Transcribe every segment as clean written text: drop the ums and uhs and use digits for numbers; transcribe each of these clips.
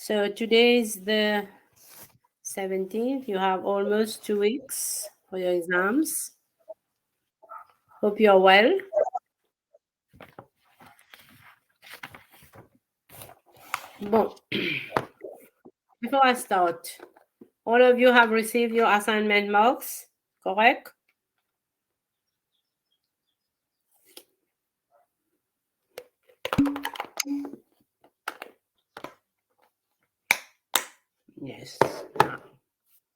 So today is the 17th. You have almost 2 weeks for your exams. Hope you're well. Bon, before I start, all of you have received your assignment marks, correct? Yes.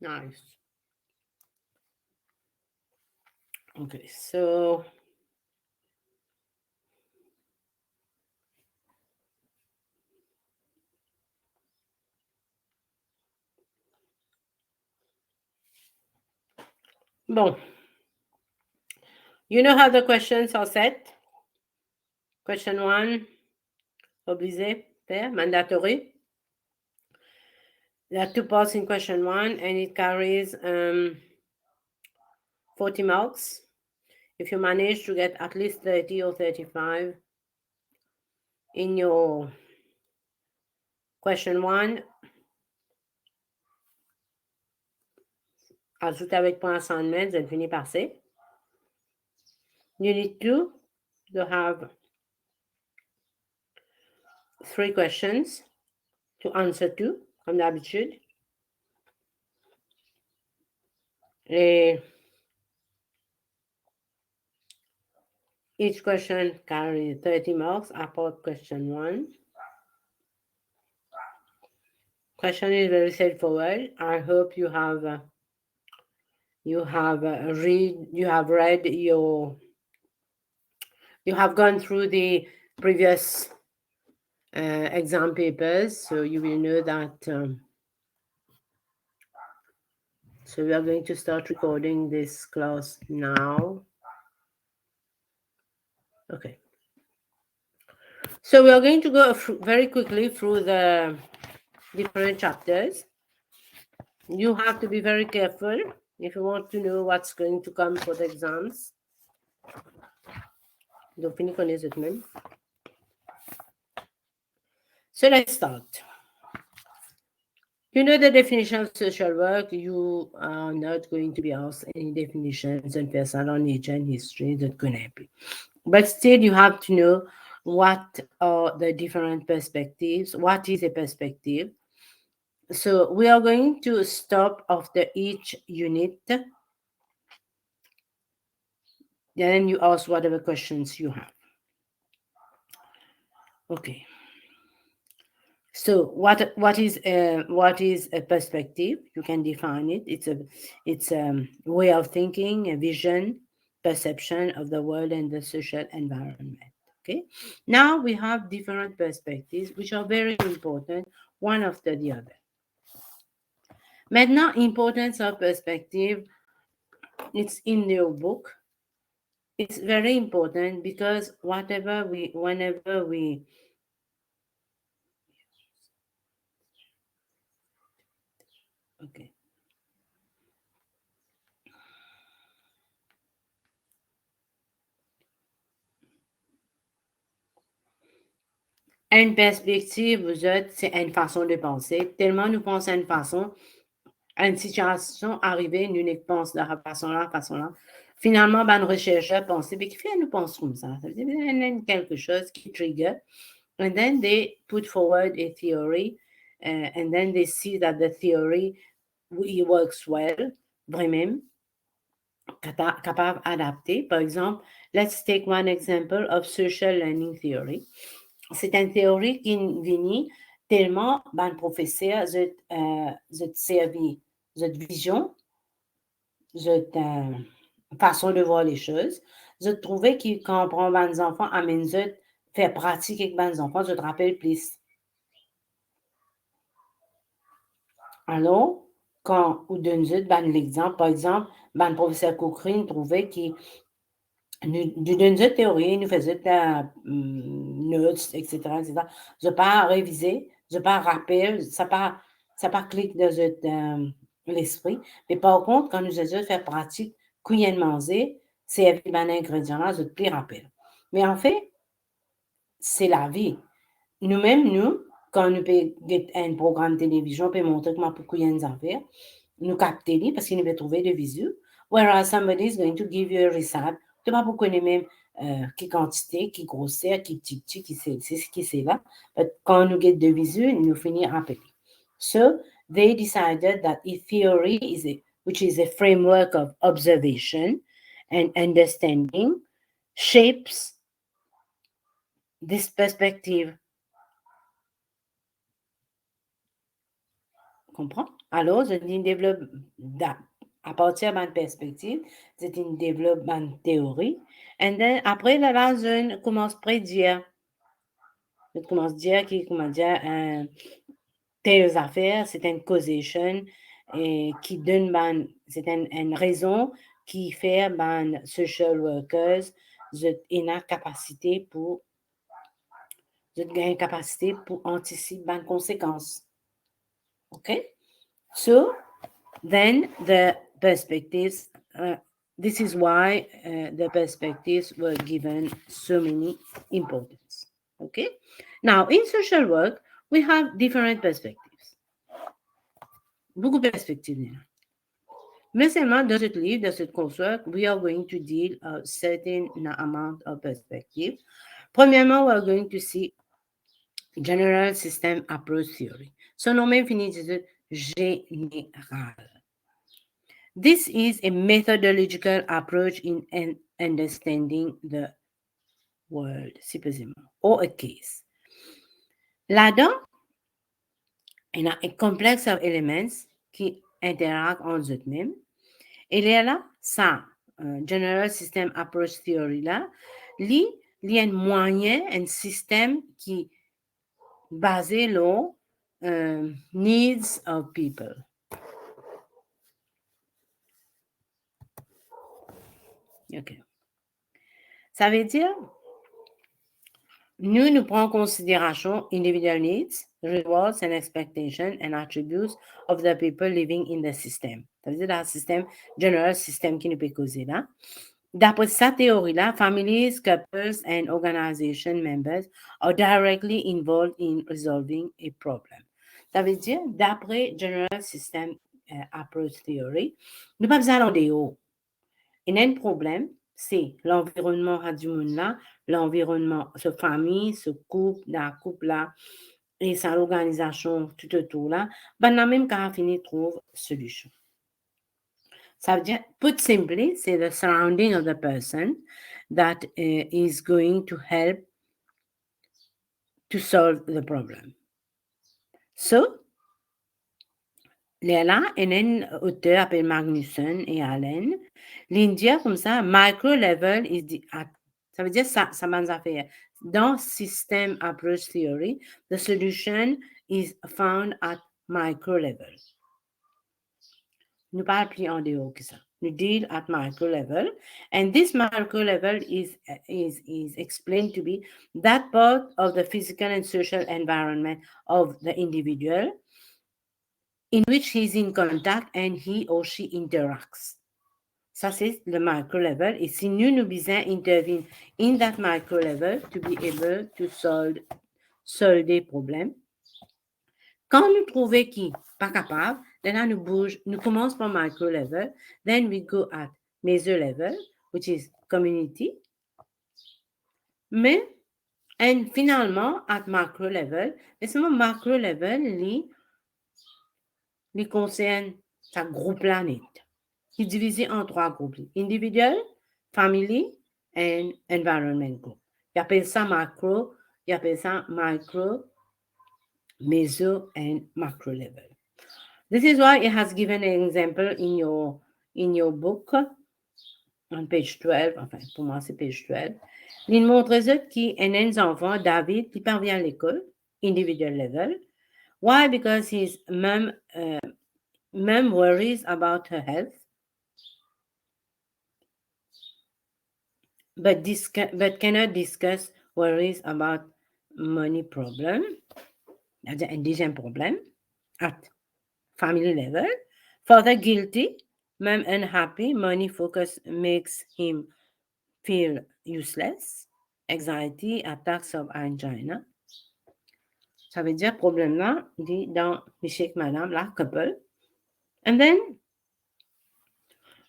Nice. Okay, so bon. You know how the questions are set? Question 1, obligé, faire, mandatory. There are 2 parts in question 1 and it carries 40 marks. If you manage to get at least 30 or 35 in your question 1, ajoute avec point assignment, vous finissez par C. You need to have 3 questions to answer to, comme d'habitude. Et each question carries 30 marks apart question 1. Question is very straightforward. I hope you have gone through the previous exam papers, so you will know that. So we are going to start recording this class now. Okay. So we are going to go very quickly through the different chapters. You have to be very careful if you want to know what's going to come for the exams. Donc, fini connaître cette même. So let's start. You know the definition of social work. You are not going to be asked any definitions on personal nature and history that can happen. But still, you have to know what are the different perspectives. What is a perspective? So we are going to stop after each unit. Then you ask whatever questions you have. Okay. So what is a perspective? You can define it. It's a way of thinking, a vision, perception of the world and the social environment. Okay. Now we have different perspectives which are very important, one after the other. Maintenant, importance of perspective, it's in your book. It's very important because whenever we okay. Une perspective, vous autres, c'est une façon de penser. Tellement nous pensons à une façon, à une situation arrivée, nous ne pensons de la façon-là. Finalement, ben, nos chercheurs pensent, mais qui fait nous pensons comme ça? Ça veut dire qu'il y a quelque chose qui trigger. And then they put forward a theory, and then they see that the theory works well, vraiment, capable d'adapter. Par exemple, let's take one example of social learning theory. C'est une théorie qui vient tellement, ben, le professeur, servi, vision, façon de voir les choses. Je trouvais que quand on prend les enfants, amène faire pratique avec les enfants, je te rappelle plus. Alors, quand on donne l'exemple, par exemple, le professeur Cochrane trouvait qu'il nous donne cette théorie, nous faisait notes, etc., etc. Je pas réviser, je pas rappel, ça pas clique dans l'esprit. Mais par contre, quand nous allons faire pratique, quand il manger, c'est avec un ingrédient là, je te rappelle. Mais en fait, c'est la vie. Nous-mêmes, quand nous peut get un programme télévision, peut montrer comment pourquoi il y a une affaire, nous capter lui parce qu'il peut trouver de visu. Whereas somebody is going to give you a receipt, tu vas pas connaître même qui quantité, qui grosseur, qui petit, qui c'est là. Mais quand nous get de visu, nous finissons appeler. So they decided that if theory which is a framework of observation and understanding, shapes this perspective. Comprends? Alors, c'est une développe à partir d'une perspective, c'est une développement théorie. Et then, après, la je commence à prédire. Je commence à dire qui, comment dire, telles affaires, c'est une causation et qui donne c'est une raison qui fait social workers une capacité pour une capacité pour anticiper les conséquences. OK? So, then the perspectives, this is why the perspectives were given so many importance. Okay? Now, in social work, we have different perspectives. Beaucoup de perspectives. Mais seulement dans ce livre, dans ce coursework, we are going to deal a certain amount of perspective. Premièrement, we are going to see General System Approach Theory. Son nom même finit de général. This is a methodological approach in understanding the world, supposément, or a case. Là-dedans, il y a un complexe of elements qui interagissent entre eux-mêmes. Et là, ça, General System Approach Theory, là, il y a un moyen, un système qui est basé sur needs of people. OK. Ça veut dire, nous prenons en considération individual needs, rewards and expectations and attributes of the people living in the system. Ça veut dire dans le système, general système qui nous peut causer là. D'après cette théorie-là, families, couples and organization members are directly involved in resolving a problem. Ça veut dire, d'après General System Approach Theory, nous pas besoin d'aller haut. Il y a un problème, c'est l'environnement du monde là, l'environnement, ce famille, ce couple, la couple là, et ça l'organisation tout autour là, ben la même qu'à finir trouve solution. Ça veut dire, put simply, c'est the surrounding of the person that is going to help to solve the problem. So, là, il y a un auteur appelé Magnuson et Allen. L'India, comme ça, micro level is the, ça veut dire ça m'a affaire. Dans System Approach Theory, the solution is found at micro level. Nous parlons plus en dehors que ça. Nous deal at micro level, and this micro level is explained to be that part of the physical and social environment of the individual in which he is in contact and he or she interacts. Ça, c'est le micro level. Et si nous besoin intervenir in that micro level to be able to solve des problèmes, quand nous trouvons qui pas capable, then nous bouge, nous commençons par micro level, then we go at meso level, which is community, mais and finalement at macro level, mais seulement macro level li concerne sa groupe planète, qui est divisé en 3 groupes, individual, family, and environment group. Il appelle ça macro, il appelle ça micro, meso, and macro level. This is why it has given an example in your book on page 12. Enfin, pour moi, c'est page 12. Il montre qui est un enfant, David, qui parvient à l'école, individual level. Why? Because his mom worries about her health, but cannot discuss worries about money problem. C'est-à-dire un deuxième problème at family level. Further guilty, mom unhappy, money focus makes him feel useless. Anxiety, attacks of angina. Ça veut dire problème là, dit dans Monsieur et Madame, la couple. And then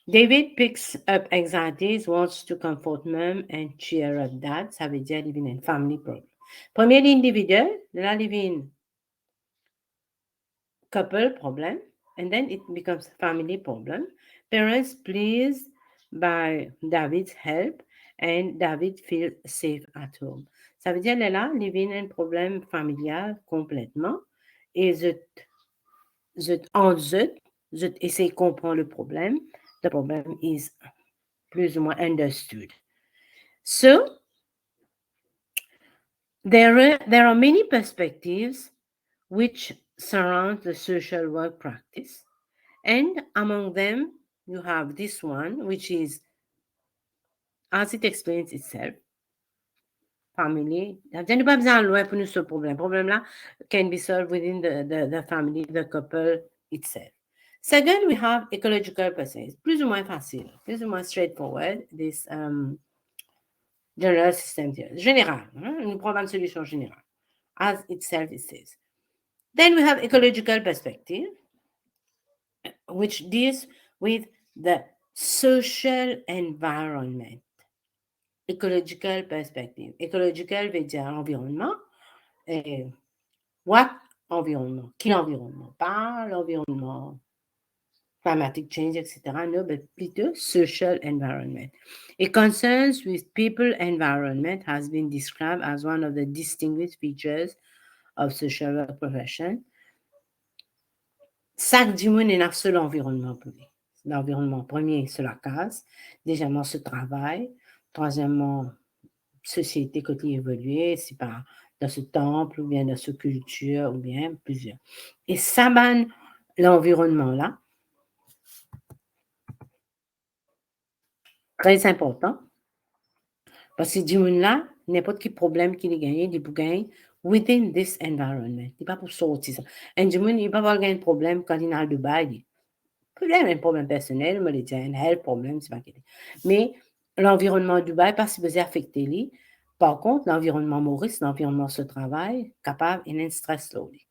David picks up anxieties, wants to comfort mom and cheer up dad. Ça veut dire living in family problem. Premier individual, là living couple problem, and then it becomes family problem. Parents pleased by David's help, and David feels safe at home. Ça veut dire là, living un problème familial complètement, et je essaie de comprendre le problème. The problem is plus ou moins understood. So there are many perspectives which surround the social work practice. And among them, you have this one, which is, as it explains itself, family. Il n'y a pas besoin de loin pour nous ce problème. Le problème-là can be solved within the family, the couple itself. Second, we have ecological perspective. Plus ou moins facile, plus ou moins straightforward, this general system theory. Général, nous prenons une solution générale, as itself it says. Then we have ecological perspective, which deals with the social environment. Ecological perspective. Ecological veut dire environnement. What environnement? Quel environnement? Pas l'environnement climatic change, etc. No, but plutôt social environment. It concerns with people environment has been described as one of the distinguished features of social work profession. Chaque dimanche est dans seul environnement public. L'environnement premier, c'est la case. Deuxièmement, ce travail. Troisièmement, société côté évoluée, c'est pas dans ce temple ou bien dans ce culture ou bien plusieurs. Et ça, l'environnement-là, très important, parce que dimanche-là, n'importe quel problème qu'il ait gagné, il peut gagner within this environment. Il n'est pas pour sortir ça. Un dimanche, il ne peut pas gagner un problème quand il est à Dubaï. Un problème personnel, mais il un health problème, c'est pas qu'il mais l'environnement Dubaï, pas si besoin affecter lui. Par contre, l'environnement Maurice, l'environnement ce travail, capable in stress slowly.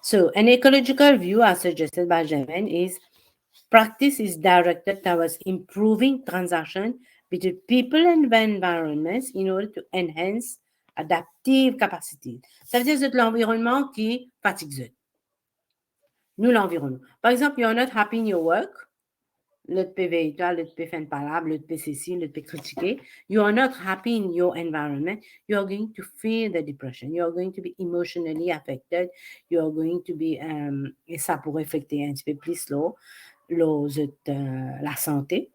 So, an ecological view, as suggested by Jeven, is practice is directed towards improving transaction between people and environments in order to enhance adaptive capacity. Ça veut dire que c'est l'environnement qui fatigue. Nous, l'environnement. Par exemple, you're not happy in your work. L'autre peut véhiculer, l'autre peut faire une parole, l'autre peut ceci, l'autre peut critiquer. You are not happy in your environment. You are going to feel the depression. You are going to be emotionally affected. You are going to be, et ça pourrait affecter un petit peu plus la santé.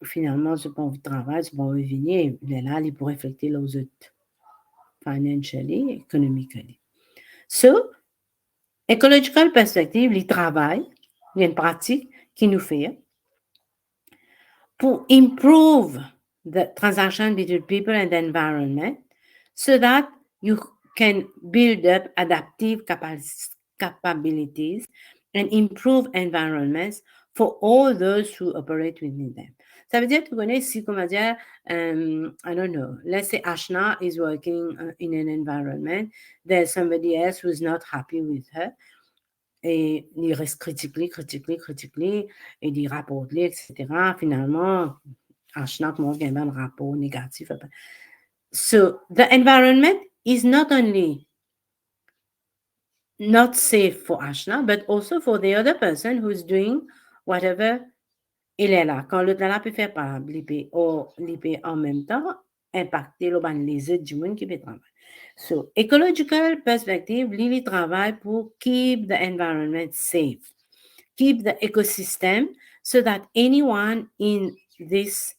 Finalement, je pas envie de travail, je pas envie de venir. Là, il pourrait affecter les autres financially, economically. So, ecological perspective, il travail, il y a une pratique qui nous fait pour improve the transaction between people and the environment so that you can build up adaptive capabilities and improve environments for all those who operate within them. Ça veut dire, tu connais ici, comment dire, I don't know, let's say Ashna is working in an environment, there's somebody else who's not happy with her, et il reste critique, et il rapporte, etc. Finalement, Ashna commence à un rapport négatif. So, the environment is not only not safe for Ashna, but also for the other person who's doing whatever il est là. Quand l'autre là peut faire par l'IP en même temps, impacter les autres du monde qui peut travailler. So, ecological perspective, Lily travaille pour keep the environment safe, keep the ecosystem so that anyone in this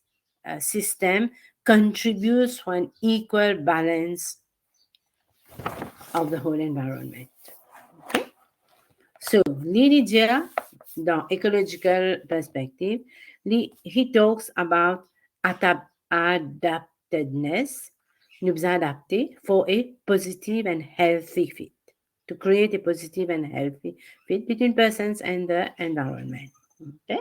system contributes to an equal balance of the whole environment. Okay? So, Lily Jera, dans ecological perspective, he talks about adaptedness, nous besoin adapter for a positive and healthy fit, to create a positive and healthy fit between persons and the environment. Okay?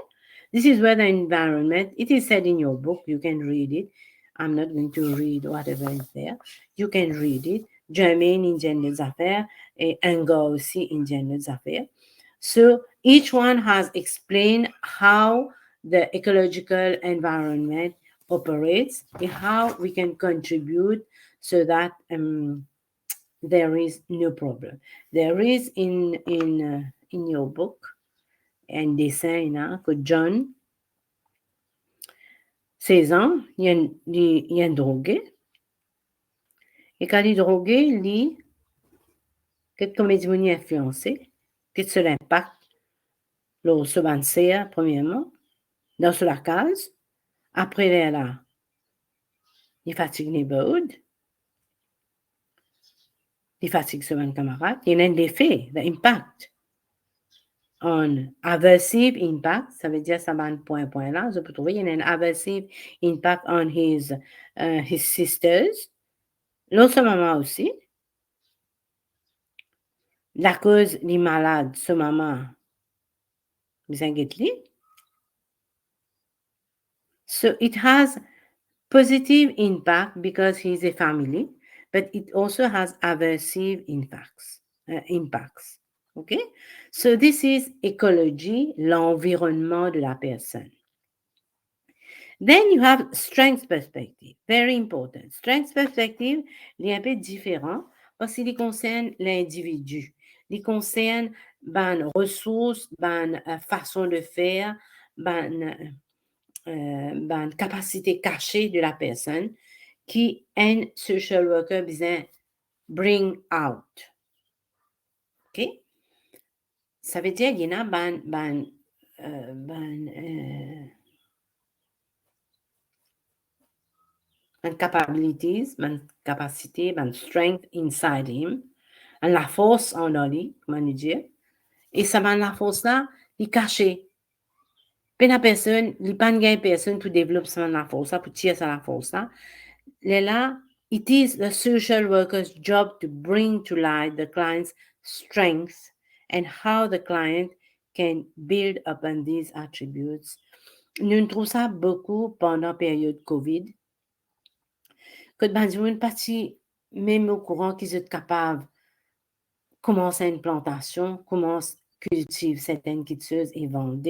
This is where the environment, it is said in your book, you can read it. I'm not going to read whatever is there. You can read it. Jermaine, il gère les affaires, et Anga aussi, il gère les affaires. So each one has explained how the ecological environment operates and how we can contribute so that there is no problem. There is in your book un dessin là, que John, 16 ans, il est drogué. Et quand il est drogué, il qu'est-ce que mes démonies influencé, qu'est-ce que l'impact, le sebancer, premièrement, dans la case, après là, il fatigue les birds, il fatigue son camarade, il y a un effet, l'impact. On aversive impact, ça veut dire ça va un point là, je peux trouver, il y a un aversive impact on his sisters, l'autre maman aussi, la cause des malades, ce maman, vous inquiétez. So it has positive impact because he's a family, but it also has aversive impacts. Okay? So this is ecology, l'environnement de la personne. Then you have strength perspective. Very important. Strength perspective, il est un peu différent parce qu'il concerne l'individu. Il concerne ban ressources, ban façon de faire, ban capacité cachée de la personne qui un social worker besoin bring out. OK? Ça veut dire qu'il y a capabilities, capacité, strength inside him, la force en lui, comment dire, et ça la force là, il est caché. Puis la personne, il n'y a pas de personne pour développer la force, pour tirer la force là. Là, it is the social worker's job to bring to light the client's strengths and how the client can build upon these attributes. Nous trouvons ça beaucoup pendant la période COVID. Que une partie, même au courant qu'ils sont capables de commencer une plantation, commencer cultiver certaines cultures et vendre,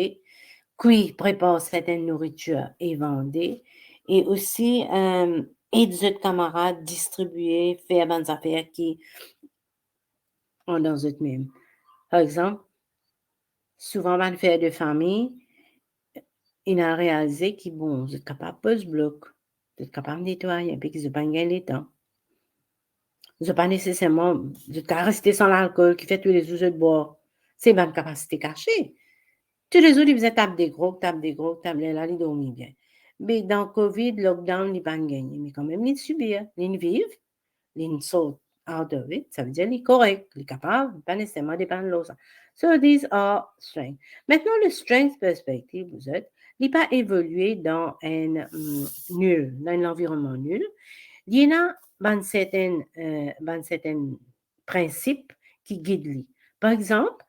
puis prépare certaines nourritures et vendre, et aussi aider les camarades distribuer, faire des affaires qui ont dans eux mêmes. Par exemple, souvent, dans faire de famille, il a réalisé qu'ils bon, sont capables de se bloquer, sont capables de nettoyer, puis qu'ils n'ont pas gagné le temps. Ils n'ont pas nécessairement de rester sans l'alcool qui fait tous les autres de boire. C'est une capacité cachée. Tous les autres, ils faisaient taper des gros, là, ils dorment bien. Mais dans Covid, lockdown, ils n'ont pas gagné. Mais quand même, ils subissent, ils vivent, ils sautent out of it. Ça veut dire qu'ils sont corrects, ils sont capables, pas nécessairement dépendre de l'autre. So, these are strengths. Maintenant, le strength perspective, vous êtes, il n'est pas évolué dans un nul, dans l'environnement nul. Il y a certains principes qui guident lui. Par exemple,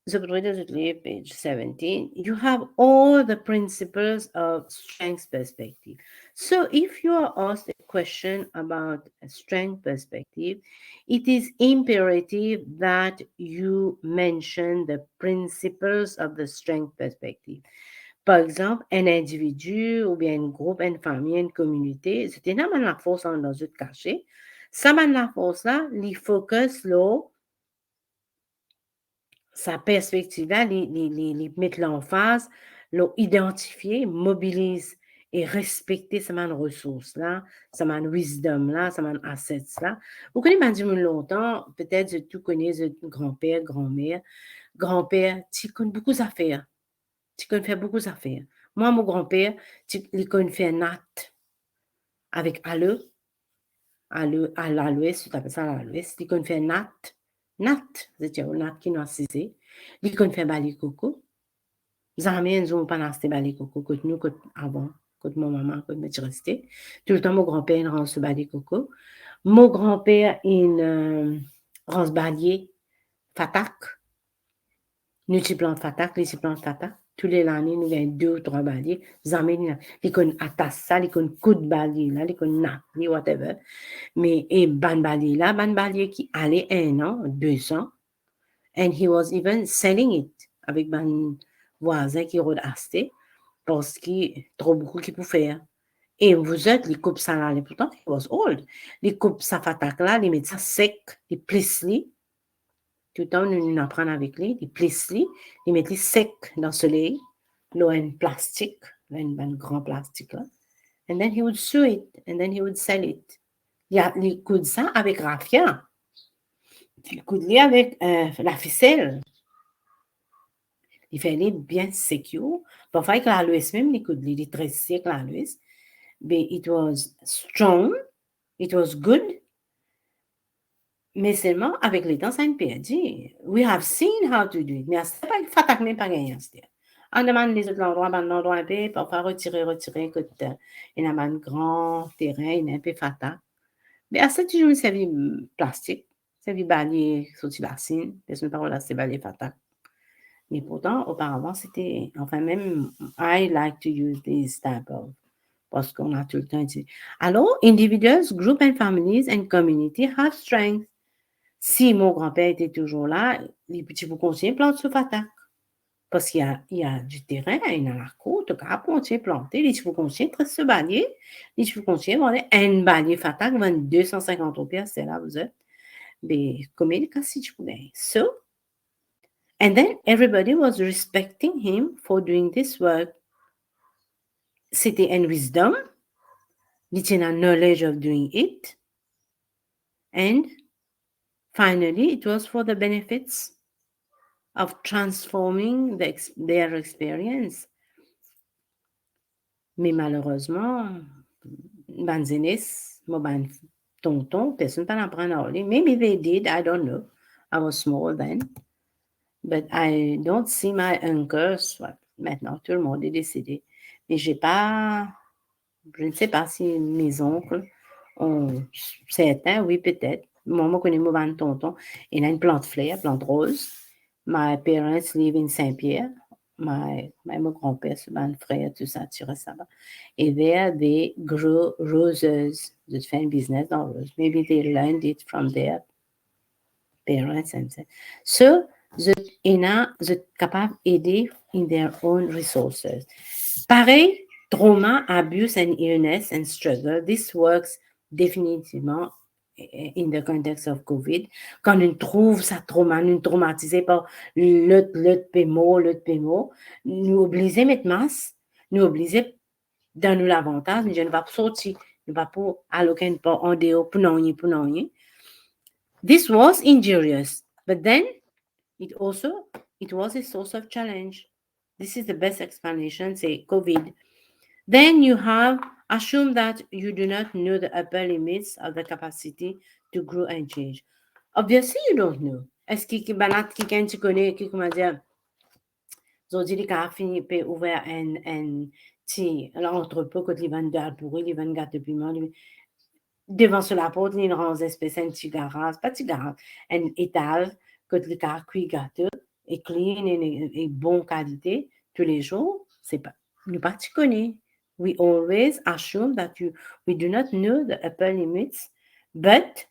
page 17, you have all the principles of strength perspective. So if you are asked a question about a strength perspective, it is imperative that you mention the principles of the strength perspective. Par exemple, un individu ou bien un groupe, une famille, une communauté, c'est énormément la force dans une cachée. Ça mène la force là, les focus là, sa perspective là, les mettre l'emphase, l'identifier, mobilise et respecter sa ressources là, sa wisdom là, sa assets là. Vous connaissez pas longtemps, peut-être tout connaissez grand-père, grand-mère. Grand-père, tu connais beaucoup d'affaires. Tu connais faire beaucoup d'affaires. Moi, mon grand-père, il connaît faire nat avec à l'ouest, tu appelles ça à l'ouest, il connaît faire nat, c'est-à-dire nat qui nous assisé. Il connaît faire bali coco. Jamais ils ont pas nasté bali coco, que nous, avant, que mon maman, que je restais. Tout le temps, mon grand-père, il rend ce bali coco. Mon grand-père, il rend ce balier fatak. Nous, tu plantes fatak, lui, tu plantes fatak. Tous les années, nous avons 2 ou 3 baliers. Les amis, ils connaissent Atassa, ils connaissent coup de balier là, ils connaissent Napoli, whatever. Mais, et ban balier qui allait 1 an, 2 ans, and he was even selling it avec ban voisin qui aurait acheté parce qu'il trop beaucoup qui pour faire. Et vous êtes, les coupes ça là, pourtant, he was old. Les coupes ça fatak là, les mettent ça sec, les plissent tout le temps, nous apprenons avec lui, les plissent les mettent sec dans le soleil, l'eau en plastique, un grand plastique là. And then he would sew it, and then he would sell it. Il coud ça avec raffia. Il coud avec la ficelle. Il fallait bien secure. Parfois, avec la Louis même, il coud, il est très sec, la Louis. But it was strong, it was good, mais seulement avec le temps, ça a perdu. We have seen how to do it, mais c'est pas fatak même pas gagné. On demande les autres endroits, un peu, parfois retirer, écoute, il y a un grand terrain, il y a un peu fatak. Mais à ça, toujours servi plastique, servi balai, sorti bassine, personne ne parle c'est balai fatak. Mais pourtant, auparavant, c'était, enfin, même, I like to use this type of, parce qu'on a tout le temps dit. Alors, individuals, groups and families and community have strength. Si mon grand-père était toujours là, les petits vous conseillent planter sous fatak. Parce qu'il y a du terrain, il y a la côte, donc à planter, planter, les petits vous conseillent très se balayer, les petits vous conseillent, voilà, un balai fatak, 250 roupies, c'est là, vous êtes. Mais, combien de cas si tu pouvais? So, and then everybody was respecting him for doing this work. C'était un wisdom, il tinha knowledge of doing it, and finally, it was for the benefits of transforming their experience. Mais malheureusement, ban zenes, ban tonton, personne pas apprendre à parler. Maybe they did, I don't know. I was small then. But I don't see my uncles. Maintenant, tout le monde est décédé. Mais je ne sais pas si mes oncles ont, certains, oui, peut-être. Moi, je connais mon tonton. Il a une plante fleur, plante rose. My parents live in Saint-Pierre. Mon grand-père, mon frère, tout ça, tu restes là-bas. Et there they grow roses. They font business dans roses. Maybe they learned it from their parents. So, ils sont capables d'aider in their own resources. Pareil, trauma, abuse and illness and struggle, this works définitivement in the context of COVID. Quand on trouve ça trauma, nous traumatisé par l'autre pémo, nous obligés de mettre masse, nous obligés dans nous l'avantage, nous ne pas sortir, nous pas pour alloquer pas en dehors pour non. This was injurious, but then it was a source of challenge. This is the best explanation, say COVID. Then you have assumed that you do not know the upper limits of the capacity to grow and change. Obviously, you don't know. Est-ce que banat qui quand tu connais qui comment dire Zodi li ka fini pe ouvert un petit l'entrepôt que les vendeurs pourri, les vendeurs de piment devant sur la porte, il rend espèce un petit garage, pas petit garage, un étal que les cas cuit gâteau et clean et bonne qualité tous les jours, c'est pas nous pas tu connais. We always assume that we do not know the upper limits, but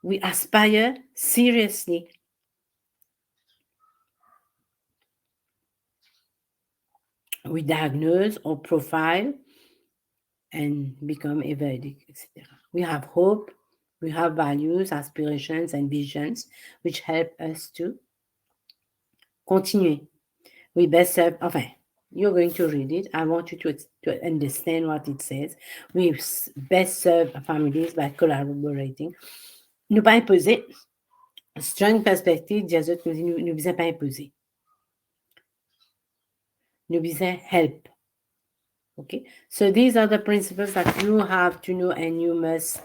we aspire seriously. We diagnose or profile and become a verdict, etc. We have hope, we have values, aspirations, and visions which help us to continue. We best serve, enfin, you're going to read it. I want you to understand what it says. We best serve families by collaborating. Nous pas imposer. Strong perspective, Jésus nous visons pas imposer. Nous visons help. Okay, so these are the principles that you have to know, and you must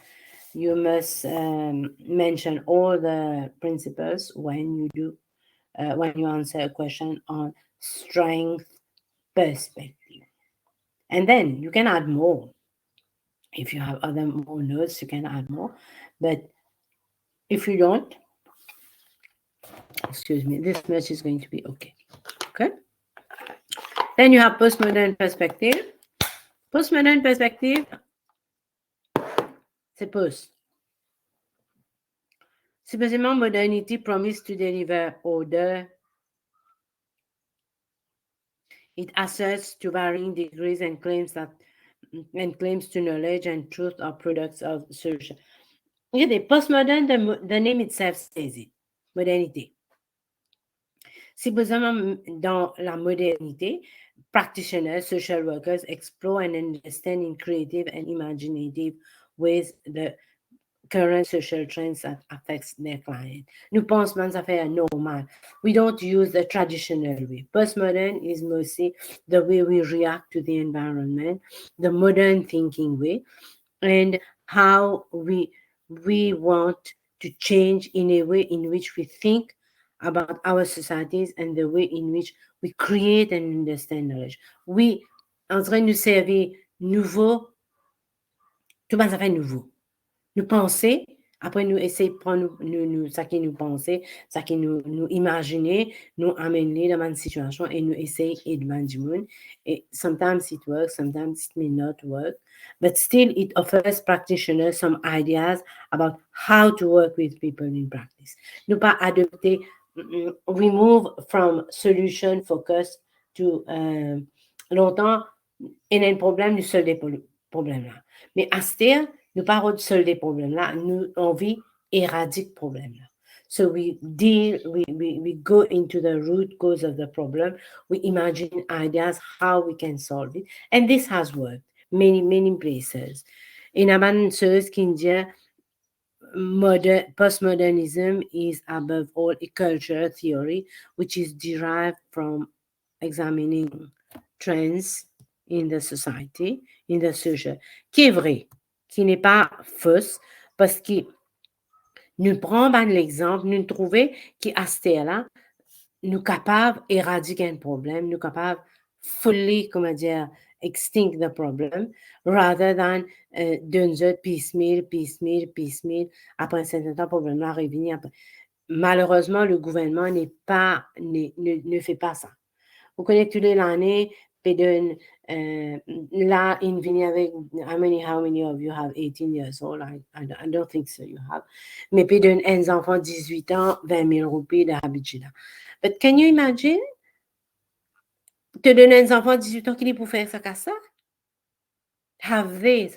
mention all the principles when you answer a question on strength perspective. And then you can add more. If you have other more notes, you can add more. But if you don't, excuse me, this much is going to be okay. Okay? Then you have postmodern perspective. Postmodern perspective, c'est post. Supposément, modernity promise to deliver order. It asserts to varying degrees and claims to knowledge and truth are products of social. Regardez, postmodern, the name itself says it. Modernité. Supposément, dans la modernité, practitioners, social workers explore and understand in creative and imaginative ways the current social trends that affects their client. Nous pensons ça fait normal. We don't use the traditional way. Postmodern is mostly the way we react to the environment, the modern thinking way, and how we want to change in a way in which we think about our societies and the way in which we create and understand knowledge. We en train de nous servir nouveau, tout ça fait nouveau. Nous penser, après nous essayer de prendre ça qui nous penser, ça qui nous imaginer, nous amener dans une situation et nous essayer d'aider du monde. Et sometimes it works, sometimes it may not work, but still it offers practitioners some ideas about how to work with people in practice. Nous pas adopter, we move from solution focus to longtemps, il y a un problème, nous solver le problème là. Mais à ce temps, nous pas de solver le problème là, nous envie éradiquer le problème là. So we go into the root cause of the problem. We imagine ideas how we can solve it, and this has worked many places. In une chose qui dit postmodernism is above all a cultural theory which is derived from examining trends in the society, in the social, qui est vrai, qui n'est pas fausse, parce que nous prenons l'exemple, nous trouvons qu'à ce là nous capables d'éradiquer un problème, nous capables fully, comment dire, extinct the problem, rather than d'un autre piecemeal, après un certain temps, le problème là revient après. Malheureusement, le gouvernement ne fait pas ça. Vous connaissez tous les années, là, in vient avec, how many of you have 18 years old? I don't think so, you have. Mais puis d'un enfant 18 ans, 20 000 roupies de habitude. But can you imagine? Te donner un enfant 18 ans qui est pour faire ça comme ça? Have they,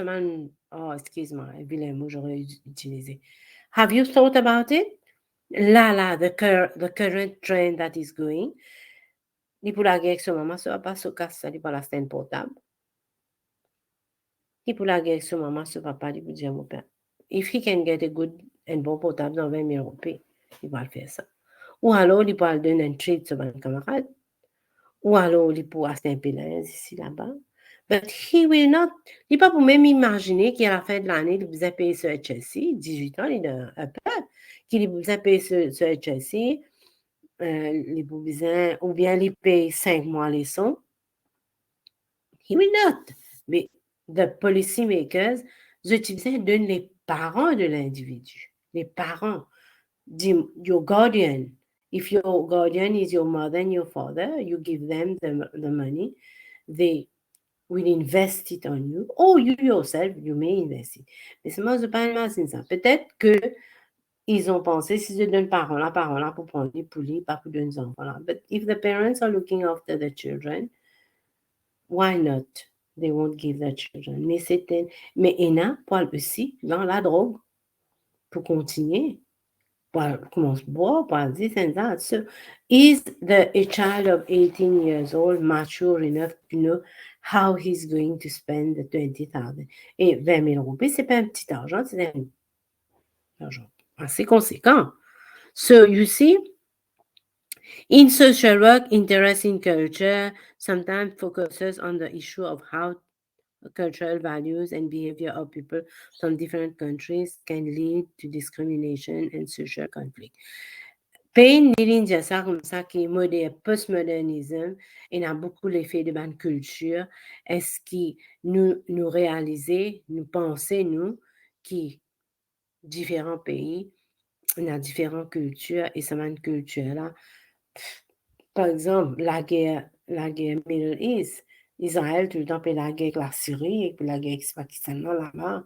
oh, excuse-moi, vilain mot, j'aurais utilisé. Have you thought about it? Là, the current trend that is going, il pour la guerre avec son maman, ça va pas se casser, il pour la scène portable. Il pour la guerre avec son maman, son papa, il pour dire mon père. If he can get a good and bon portable dans 20 000 roupies, il va le faire ça. Ou alors, il peut donner un treat sur un camarade. Ou alors, il peut acheter un pélin ici, là-bas. But he will not. Il pas pour même imaginer qu'à la fin de l'année, il vous a payé sur HSI, 18 ans, il a un peu, qu'il vous a payé sur HSI, les besoins, ou bien il paye 5 mois les sons. He will not. Mais the policy makers, donnent les parents de l'individu. Les parents. Your guardian. If your guardian is your mother and your father, you give them the money. They will invest it on you. Or you yourself, you may invest it. Mais c'est moi, je parle c'est ça. Peut-être que ils ont pensé, si je donne parents là pour prendre des poulies, pas pour donner des enfants là. But if the parents are looking after the children, why not? They won't give their children. Mais il y en a aussi dans la drogue pour continuer. Commence boire, pour this and that. So, is a child of 18 years old mature enough to know how he's going to spend the 20,000? Et 20 000 roupies, c'est pas un petit argent, c'est un argent assez conséquent. So, you see, in social work, interest in culture sometimes focuses on the issue of how cultural values and behavior of people from different countries can lead to discrimination and social conflict. Payne dit ça comme ça qui est postmodernisme, il a beaucoup l'effet de bonne culture. Est-ce que nous réaliser, nous penser, nous, qui différents pays, on a différentes cultures et cette culture-là, Par exemple, la guerre Middle East, Israël tout le temps fait la guerre avec la Syrie, et puis la guerre avec le Pakistan là-bas,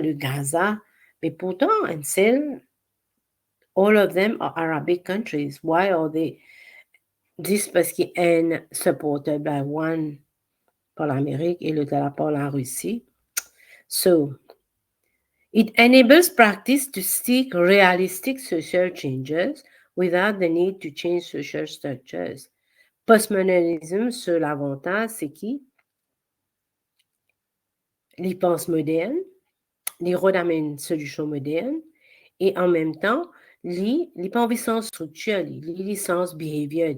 le Gaza. Mais pourtant, and still, all of them are Arabic countries. Why are they? This parce qu'ils sont supported by one par l'Amérique et l'autre par la Russie. So, it enables practice to seek realistic social changes without the need to change social structures. Postmodernisme, seul l'avantage, c'est qui? Les pensent modernes, les redamènent une solution moderne, et en même temps, les pas envie sans structure, les licences behavior,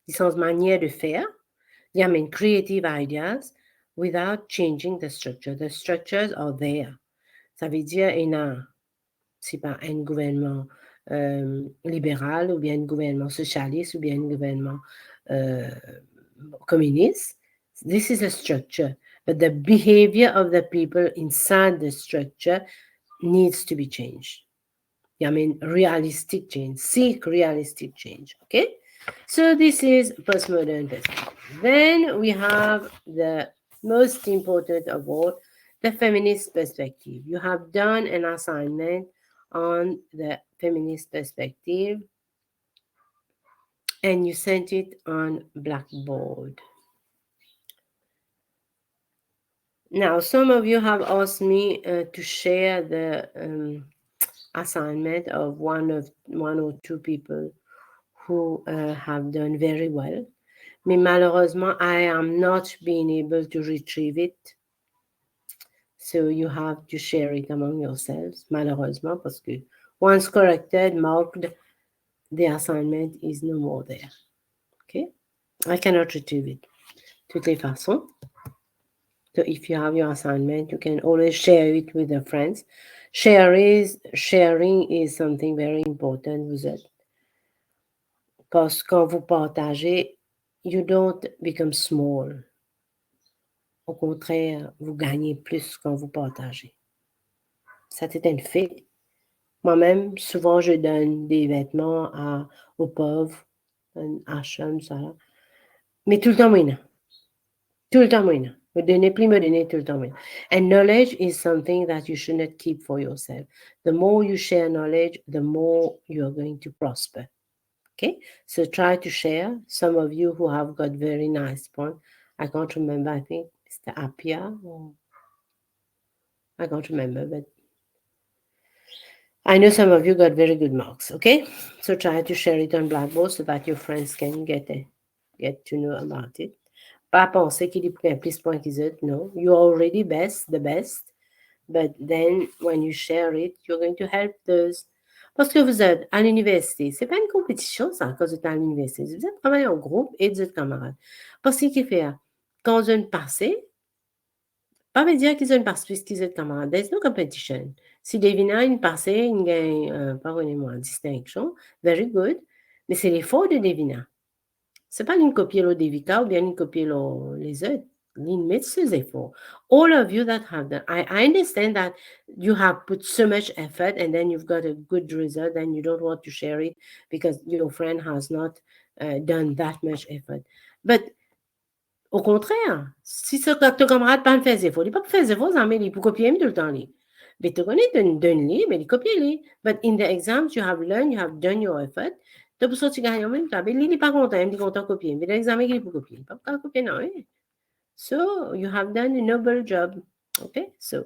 licences manière de faire, they amènent creative ideas without changing the structure. The structures are there. Ça veut dire, il y a, c'est pas un gouvernement libéral, ou bien un gouvernement socialiste, ou bien un gouvernement euh, communiste. This is a structure. But the behavior of the people inside the structure needs to be changed. I mean, realistic change. Seek realistic change. Okay? So this is postmodern perspective. Then we have the most important of all, the feminist perspective. You have done an assignment on the feminist perspective and you sent it on Blackboard. Now, some of you have asked me to share the assignment of one or two people who have done very well. Mais malheureusement, I am not being able to retrieve it. So you have to share it among yourselves, malheureusement, parce que once corrected, marked, the assignment is no more there. Okay? I cannot retrieve it. De toutes les façons. So if you have your assignment, you can always share it with your friends. Sharing is something very important. Parce que quand vous partagez, you don't become small. Au contraire, vous gagnez plus quand vous partagez. Ça, c'est un fait. Moi-même, souvent, je donne des vêtements aux pauvres, un ashram, ça. Mais tout le temps, moi, tout le temps, moi. Me donner plus, me donner tout le temps, moi. And knowledge is something that you should not keep for yourself. The more you share knowledge, the more you are going to prosper. Okay? So try to share. Some of you who have got very nice points. I can't remember, I think Mr. Apia, or I can't remember, but I know some of you got very good marks, okay? So try to share it on Blackboard so that your friends can get to know about it. Pas penser qu'il est plus point qu'ils autres, no. You're already the best, but then when you share it, you're going to help those. Parce que vous êtes à l'université, c'est pas une compétition, ça, quand vous êtes à l'université. Vous êtes travaillé en groupe et vous êtes camarades. Parce qu'il fait, quand vous êtes passé, pas me dire qu'ils ont une passe puisqu'ils sont camarades. There's no competition. Si Devina a une passée, il gagne, pardonnez-moi, distinction, very good. Mais c'est l'effort de Devina. C'est pas une copie le Devika ou bien une copie les autres. L'une met ses efforts. All of you that have done, I understand that you have put so much effort and then you've got a good result and you don't want to share it because your friend has not done that much effort. But au contraire, si ton camarade pas faire des efforts, il pas faire des efforts, mais il peut copier tout le temps. Mais tu connais d'un livre, mais il copie. But in the exams, you have learned, you have done your effort. Tu peux sortir gagner en même temps. Mais il n'est pas content, il est content de copier. Mais l'examen, il peut copier. Il ne peut pas copier, non. So, you have done a noble job. Okay, so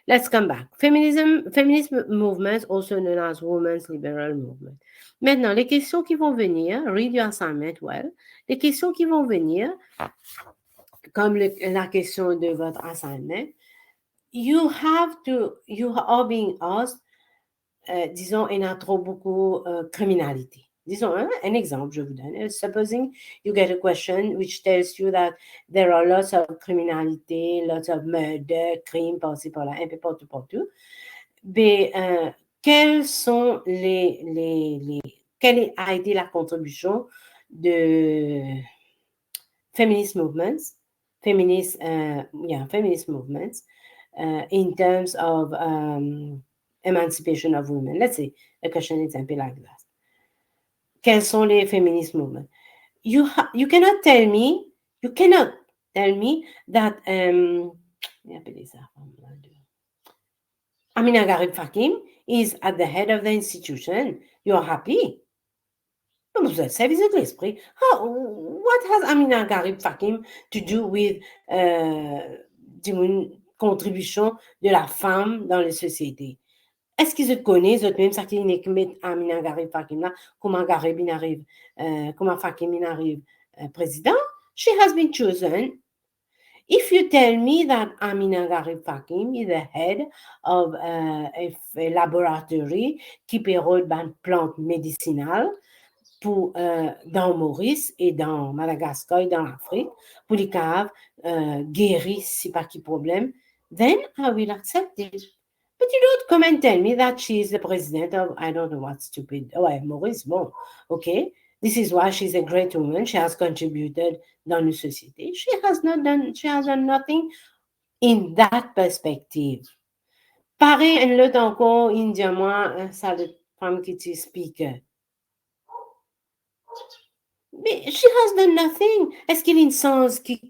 let's come back. Feminist movement, also known as women's liberal movement. Maintenant, les questions qui vont venir, read your assignment well. Les questions qui vont venir, comme la question de votre assignment, you are being asked, disons, il y a trop beaucoup criminalité. Disons, un exemple, je vous donne. Supposing you get a question which tells you that there are lots of criminalité, lots of murder, crimes, par-ci, par-là, un peu partout. Mais quelles quelle a été la contribution de feminist movements, feminist movements in terms of emancipation of women. Let's say a question example like that. quels sont les féministes movements. You cannot tell me, that Amina Garib Fakim is at the head of the institution. You're happy. Vous êtes service de l'esprit. What has Amina Garib Fakim to do with une contribution de la femme dans les sociétés? Est-ce qu'ils se connaissent, même ça qui n'est que mettre Amina Garib Fakim là, comment Garib il arrive, comment Fakim il arrive président? She has been chosen. If you tell me that Amina Garib Fakim is the head of a laboratory qui pérode une plante médicinale pour, dans Maurice et dans Madagascar et dans l'Afrique, pour les caves guérir si pas qui problème, then I will accept it. But you don't come and tell me that she is the president of, I don't know what stupid, Maurice, bon, okay. This is why she's a great woman. She has contributed dans la société. She has done nothing in that perspective. Pareil, un lot encore, India, moi, ça, le femme qui te speaker. Mais she has done nothing. Est-ce qu'il y a une sens qui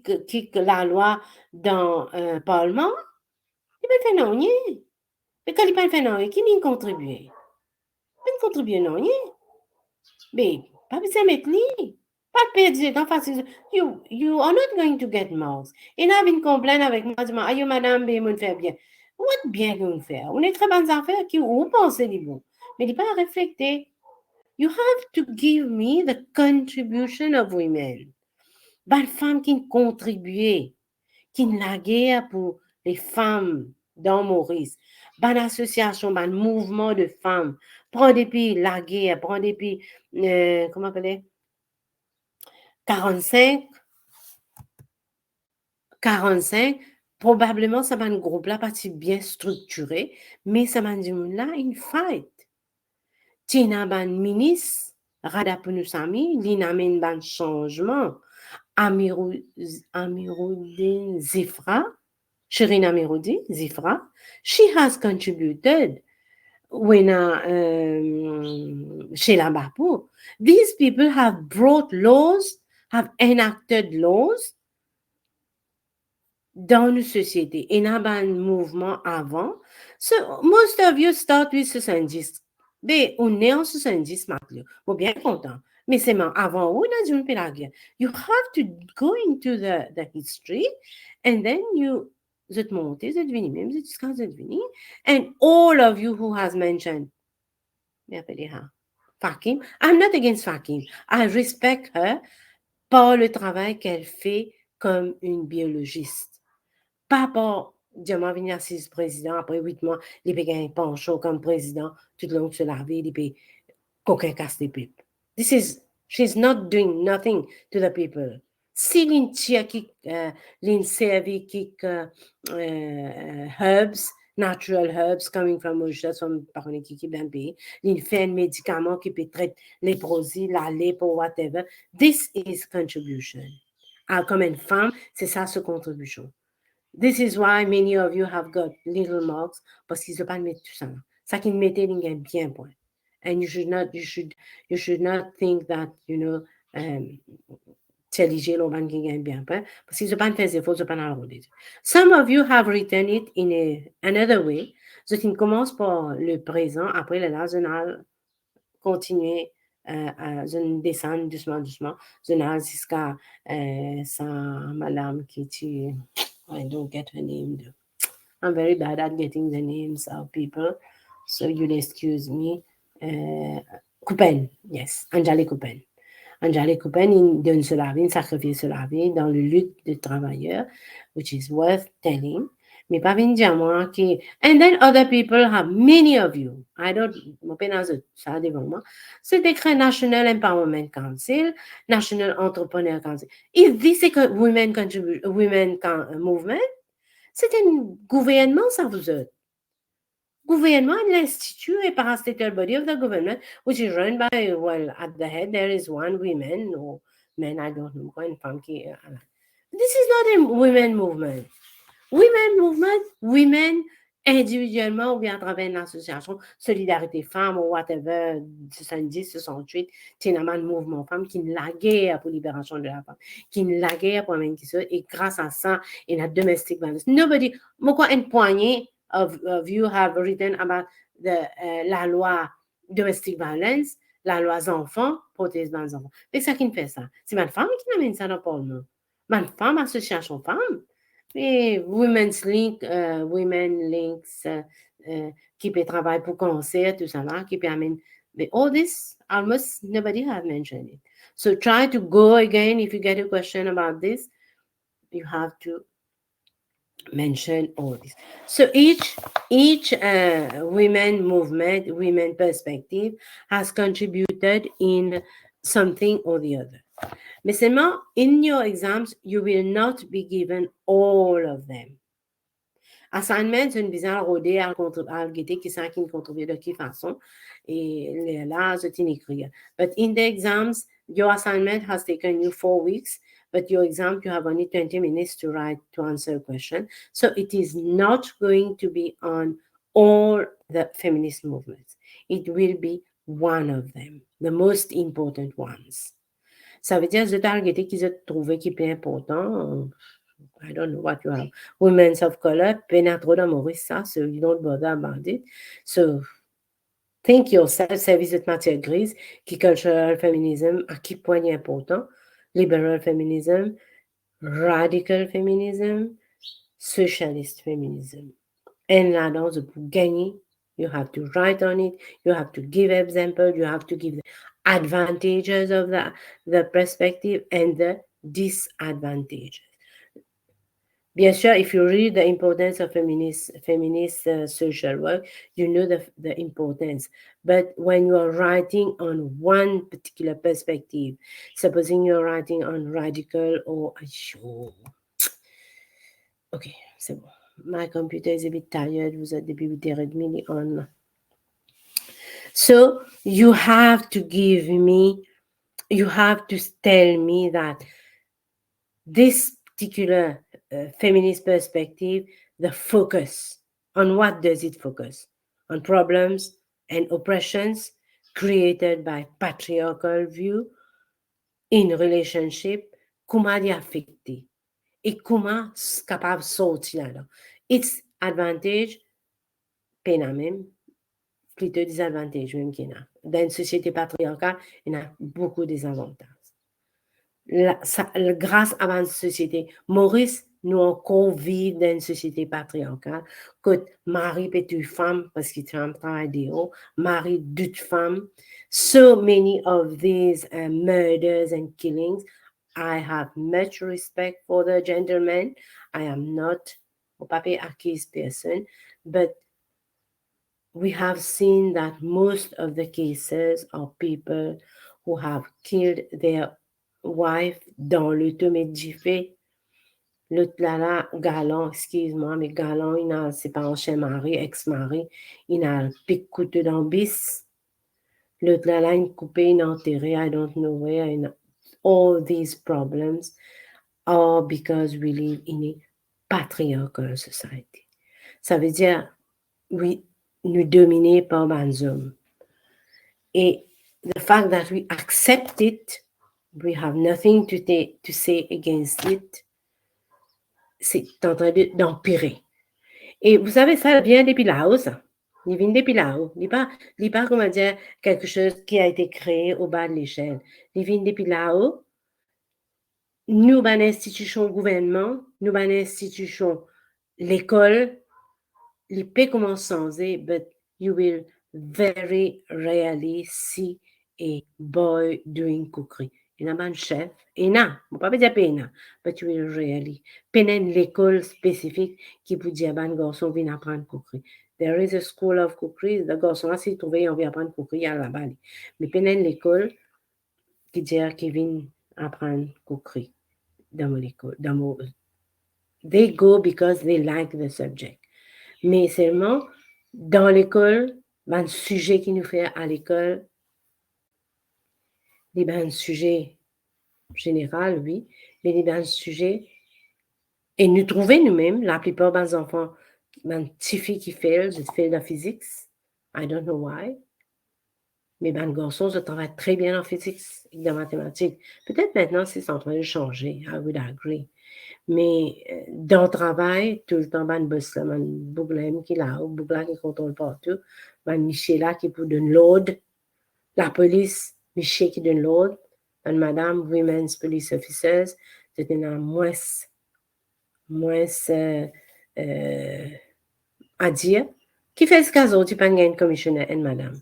la loi dans le Parlement? Il ne fait non, rien. Mais quand il ne fait non, qui n'y contribue? Il ne contribue non, rien. Mais, pas besoin de mettre lui. Pas de perdre du temps facile. You are not going to get marks. Et là, il complaint avec moi, dit, aïe, madame, mais vous fait bien. What bien que vous faites? On est très bonnes affaires qui, vous pensez, les bons. Mais il n'est pas réfléchir. You have to give me the contribution of women. Ben, femmes qui contribuent, qui la guerre pour les femmes dans Maurice. Ben, association, ben, mouvement de femmes. Prends des pays la guerre, prends des pays, comment on appelle 45, probablement, ça va un groupe là, parti bien structuré, mais ça va dire là, une fight. Tina ban ministre, Rada Punusami, l'inamen ban changement. Amiruddin Zifra, Shirin Amiruddin Zifra, she has contributed when Sheila Bapu. These people have brought laws, have enacted laws dans une société. Et n'a pas un mouvement avant. So, most of you start with 70. Mais on est en 70 maintenant. Bon, bien content. Mais c'est avant où on a une pédagogie. You have to go into the history and then you vous êtes monté, vous êtes venu, même vous êtes venu. And all of you who has mentioned Fakim, I'm not against Fakim. I respect her par le travail qu'elle fait comme une biologiste. Pas pour Diamant venir assise président, après 8 mois, il peut gagner penchant comme président, tout le long se laver, il peut coquin casse des pipes. She's not doing nothing to the people. Si l'intien qui l'inservi qui herbs, natural herbs coming from Mauritius, from parler qui bien pays, il fait un médicament qui peut traiter léprosie, la lèpre ou whatever. This is contribution. Comme une femme, c'est ça sa contribution. This is why many of you have got little marks, parce qu'ils ne pas mettre tout ça. Ça qui mettait un bien point. And you should not think that, intelligent ou bien point, parce qu'ils ne pas faire efforts, pas dans le Some of you have written it in another way. Ce qui commence par le présent, après le là, continuer je descends doucement, je jusqu'à sa madame qui tue. I don't get her name. I'm very bad at getting the names of people, so you'll excuse me. Coupen, yes, Anjali Coupen. Anjali Coupen, il donne cela, il sacrifie cela dans le lutte des travailleurs, which is worth telling. Mais pas venir dire moi qui. And then other people have many of you. I don't. Ça devant moi. C'est écrit National Empowerment Council, National Entrepreneur Council. If this is a women movement, c'est un gouvernement, ça vous êtes. Gouvernement, l'institut est parastatal body of the government, which is run by, well, at the head there is one woman or man, I don't know, one funky. This is not a women movement. Women individuellement ou bien à travers une association, Solidarité Femmes ou whatever, 70, 68, c'est un mouvement femme qui la guerre pour libération de la femme, qui la guerre pour même qui ça, et grâce à ça, il y a domestic violence. Nobody, pourquoi une poignée of you have written about la loi domestic violence, la loi enfants, protège les enfants. C'est ça qui fait ça. C'est ma femme qui amène ça dans le Parlement. Ma femme, association femme. Et Women Links, qui peut travailler pour cancer, tout ça là, qui peut amener. But all this, almost nobody has mentioned it. So try to go again. If you get a question about this, you have to mention all this. So each women movement, women perspective has contributed in something or the other. Mais seulement, in your exams, you will not be given all of them. Assignment, c'est une vision rodée à guetter qui sait qui contribue de quelle façon. Et là, c'est une écrire. But in the exams, your assignment has taken you 4 weeks, but your exam, you have only 20 minutes to write, to answer a question. So it is not going to be on all the feminist movements. It will be one of them, the most important ones. Ça veut dire que targeté qui est trouvé qui est important. I don't know what you have. Women of color, pénétro dans Maurice, ça, so you don't bother about it. So think yourself, service de matière grise, qui cultural feminism, à qui point est important, liberal feminism, radical feminism, socialist feminism. And là-dedans, pour gagner, you have to write on it, you have to give example, you have to give the advantages of the perspective and the disadvantages. Bien sûr, if you read the importance of feminist social work, you know the importance. But when you are writing on one particular perspective, supposing you're writing on radical or okay, c'est bon. My computer is a bit tired. Vous êtes depuis 8h30 on. So you have to you have to tell me that this particular feminist perspective, the focus, on what does it focus? On problems and oppressions created by patriarchal view in relationship, comment y affecter et comment capable sortir là-dedans. Its advantage, pena même, plutôt désavantage même qu'il y a. Dans une société patriarcale, il y a beaucoup de désavantages. Grâce à ma société, Maurice, nous encore vivons dans une société patriarcale, que mari peut une femme parce qu'il travaille dehors, mari deux femmes. So many of these murders and killings, I have much respect for the gentleman. I am not a papier accused person, but we have seen that most of the cases are people who have killed their wife dans l'automédifé. L'autre là, galant, excuse-moi, mais galant, il a, c'est pas un chien mari, ex-mari, il a un pic couteau dans bis. L'autre là, une coupée, une enterrée, I don't know where. And all these problems are because we live in a patriarchal society. Ça veut dire, oui, nous dominés par les hommes. Et the fact that we accept it, we have nothing to say against it, c'est en train d'empirer. Et vous savez, ça vient depuis là-haut, ça. Il vient depuis là-haut. Il n'est pas, comment dire, quelque chose qui a été créé au bas de l'échelle. Il vient depuis là-haut. Nous, dans l'institution gouvernement, nous, dans l'institution l'école, il peut commencer sans but you will very rarely see a boy doing cookery. Il y a un chef, il y a, on ne peut pas dire péna, but you will rarely. Péna l'école spécifique qui vous dit à un garçon vient apprendre cookery. There is a school of cookery, le garçon là, s'il trouve, on vient apprendre cookery à la balle. Mais péna l'école qui dit qu'il vient apprendre cookery dans l'école. They go because they like the subject. Mais seulement, dans l'école, un sujet qui nous fait à l'école, il y a un sujet général, oui, mais il y a un sujet, et nous trouvons nous-mêmes, la plupart des enfants, ben, petite fille qui fait, je fais la physique. I don't know why. Mais ben, garçons, je travaille très bien en physique et en mathématiques. Peut-être maintenant, c'est en train de changer. I would agree. Mais dans le travail, tout le temps, ben, boss là, ben, Bouglem qui est là, ou Bougla qui contrôle partout, ben, Michel là qui pour donner l'ordre, la police, Michel qui donne l'ordre, ben, madame, women's police officers, c'est un moins à dire, qui fait ce cas tu pas une commissionnaire, une madame,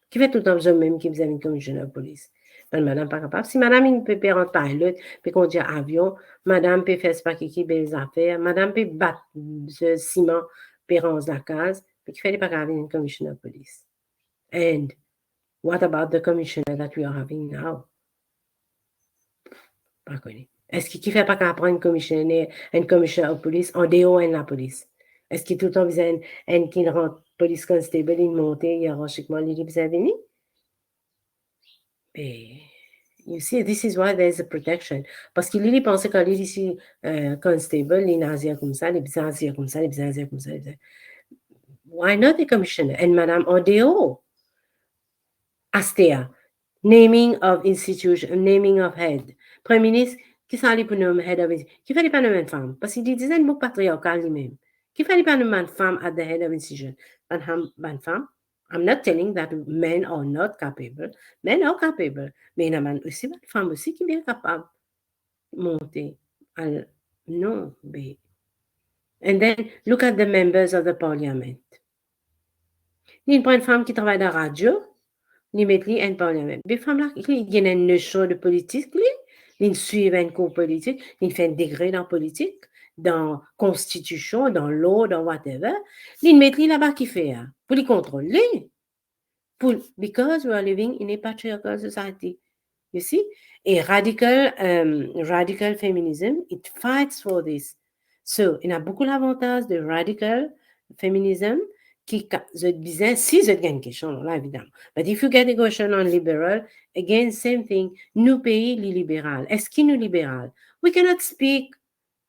qui fait tout le temps besoin même qui vous avez une commissionnaire de police. Ben, madame pas capable. Si madame il peut rentrer par l'autre, puis conduire avion, madame peut faire ce paquet qui belles affaires, madame peut battre ce ciment, puis ranger la case, puis qui fait pas capable une commissionnaire de police. And what about the commissioner that we are having now? Pas connu. Est-ce qu'il fait pas qu'apprendre une commissionnaire de police en dehors de la police? Est-ce qu'il tout le temps besoin une qui rentre police constable, une montée hiérarchiquement, il besoin venir? Mais, you see, this is why there's a protection. Parce qu'il lui pensait quand il est ici constable, il est comme ça, il est comme ça, il est comme ça. Why not the commissioner? And madame en dehors, Astea, naming of institution, naming of head. Premier ministre, qui s'en allait pour nommer head of institution? Qui fallait pas nommer une femme? Parce qu'il disait un mot patriarcal lui-même. Qui fallait pas nommer une femme at the head of institution? Une femme? I'm not telling that men are not capable. Men are capable. Mais il y a aussi une femme aussi qui est bien capable de monter. Non, mais... And then, look at the members of the parliament. Il y a une femme qui travaille dans la radio, ni mettre li en parlement. Les femmes là, il y a une notion de politique, ils suivent un cours politique, ils font un degré dans la politique, dans la constitution, dans l'eau, dans whatever. Ils mettent là-bas qui fait, pour les contrôler. Because we are living in a patriarchal society. You see? Et radical feminism, it fights for this. So, il y a beaucoup d'avantages de radical feminism qui, je disais, si je gagne une question, là, évidemment. But if you get a question on liberal, again, same thing, nous pays, les libérales. Est-ce qu'ils nous libéral? We cannot speak,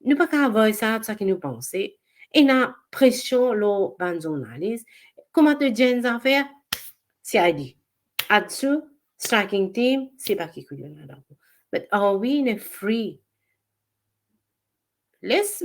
nous pas qu'à avoir ça, ça qui nous pense. Et la pression, l'eau, ban journaliste. Comment te dire une affaire? CID. Là-dessus, striking team, c'est pas qui couille là-dedans. But are we in a free? Laisse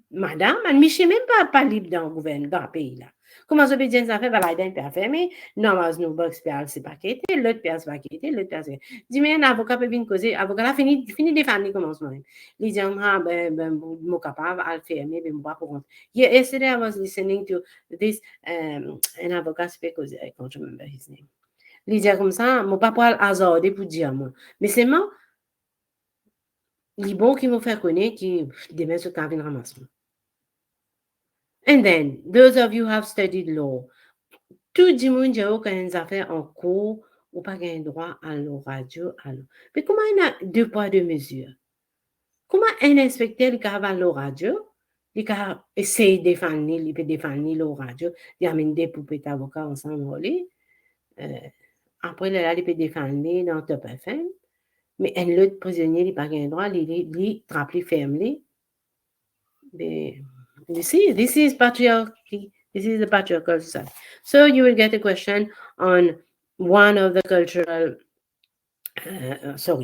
madame, je suis même pas libre dans le gouvernement, dans le pays là. Comment ça peut dire ça fait, voilà, d'un père fermé, non, mais nous, box père, c'est pas quitté, l'autre père, c'est pas quitté, l'autre père, c'est. Dis-moi, un avocat peut venir causer, avocat là, fini des familles commencement. Il dit, ah, mon capable, à le fermer, ben, moi, pour rentrer. Yesterday, I was listening to this, un avocat, c'est pas causer, I can't remember his name. Il dit comme ça, mon papa a hasardé pour dire moi. Mais c'est moi, les bons qui m'ont fait connaître qui demain se cavent ramassement. And then, those of you who have studied law, tout le monde dit quand une affaire en cours, ou pas gain droit à la radio, à l'eau. Mais comment il y a deux poids, deux mesures? Comment un inspecteur qui a la radio, il a essayé de défendre, il peut défendre la radio, il amène des poupées d'avocats ensemble, après, il peut défendre dans Top FM, mais un autre prisonnier, il n'a pas gain droit, il trappe ferme. You see, this is patriarchy. This is the patriarchal society. So you will get a question on one of the cultural,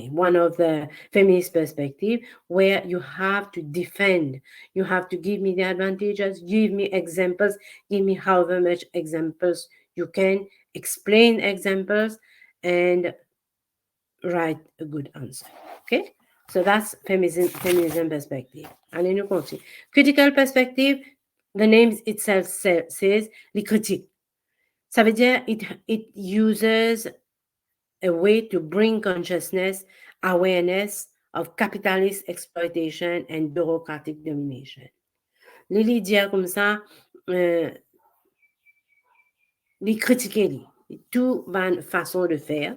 one of the feminist perspective where you have to defend. You have to give me the advantages, give me examples, give me however much examples you can, explain examples, and write a good answer. Okay? So that's feminism perspective. Allez, nous continue. Critical perspective, the name itself says les critiques. Ça veut dire it uses a way to bring consciousness, awareness of capitalist exploitation and bureaucratic domination. Lily dit comme ça, les critiquer, tout une façon de faire,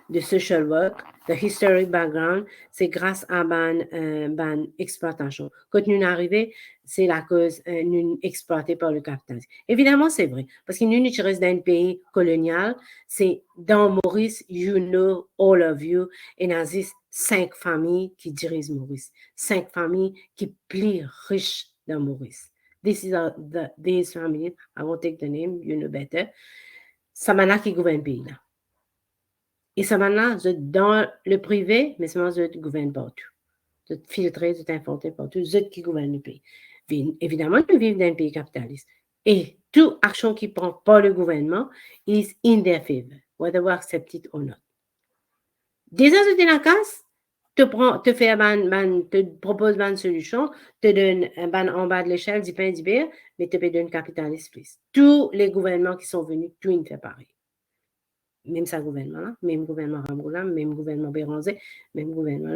de social work, the historic background, c'est grâce à ban exploitation. Quand nous arrivons, c'est la cause nous exploitée par le capitalisme. Évidemment, c'est vrai, parce que nous utilisons dans un pays colonial, c'est dans Maurice, you know, all of you, et il y a 5 familles qui dirigent Maurice, 5 familles qui plus riches dans Maurice. these families, I won't take the name, you know better. Ça maintenant qui gouverne le pays là. Et ça maintenant, dans le privé, mais c'est moi qui gouverne partout. De filtrer, de t'informer partout, c'est qui gouverne le pays. Évidemment, nous vivons dans un pays capitaliste. Et toute action qui prend par le gouvernement is in their favor, whether we accept it or not. Déjà, tu es dans la casse, te propose une solution, te donne en bas de l'échelle du pain du beurre, mais te donne un capitaliste plus. Tous les gouvernements qui sont venus, tout ils fait pareil. Même ça gouvernement-là, même gouvernement Ramboula, même gouvernement Béranger, même gouvernement...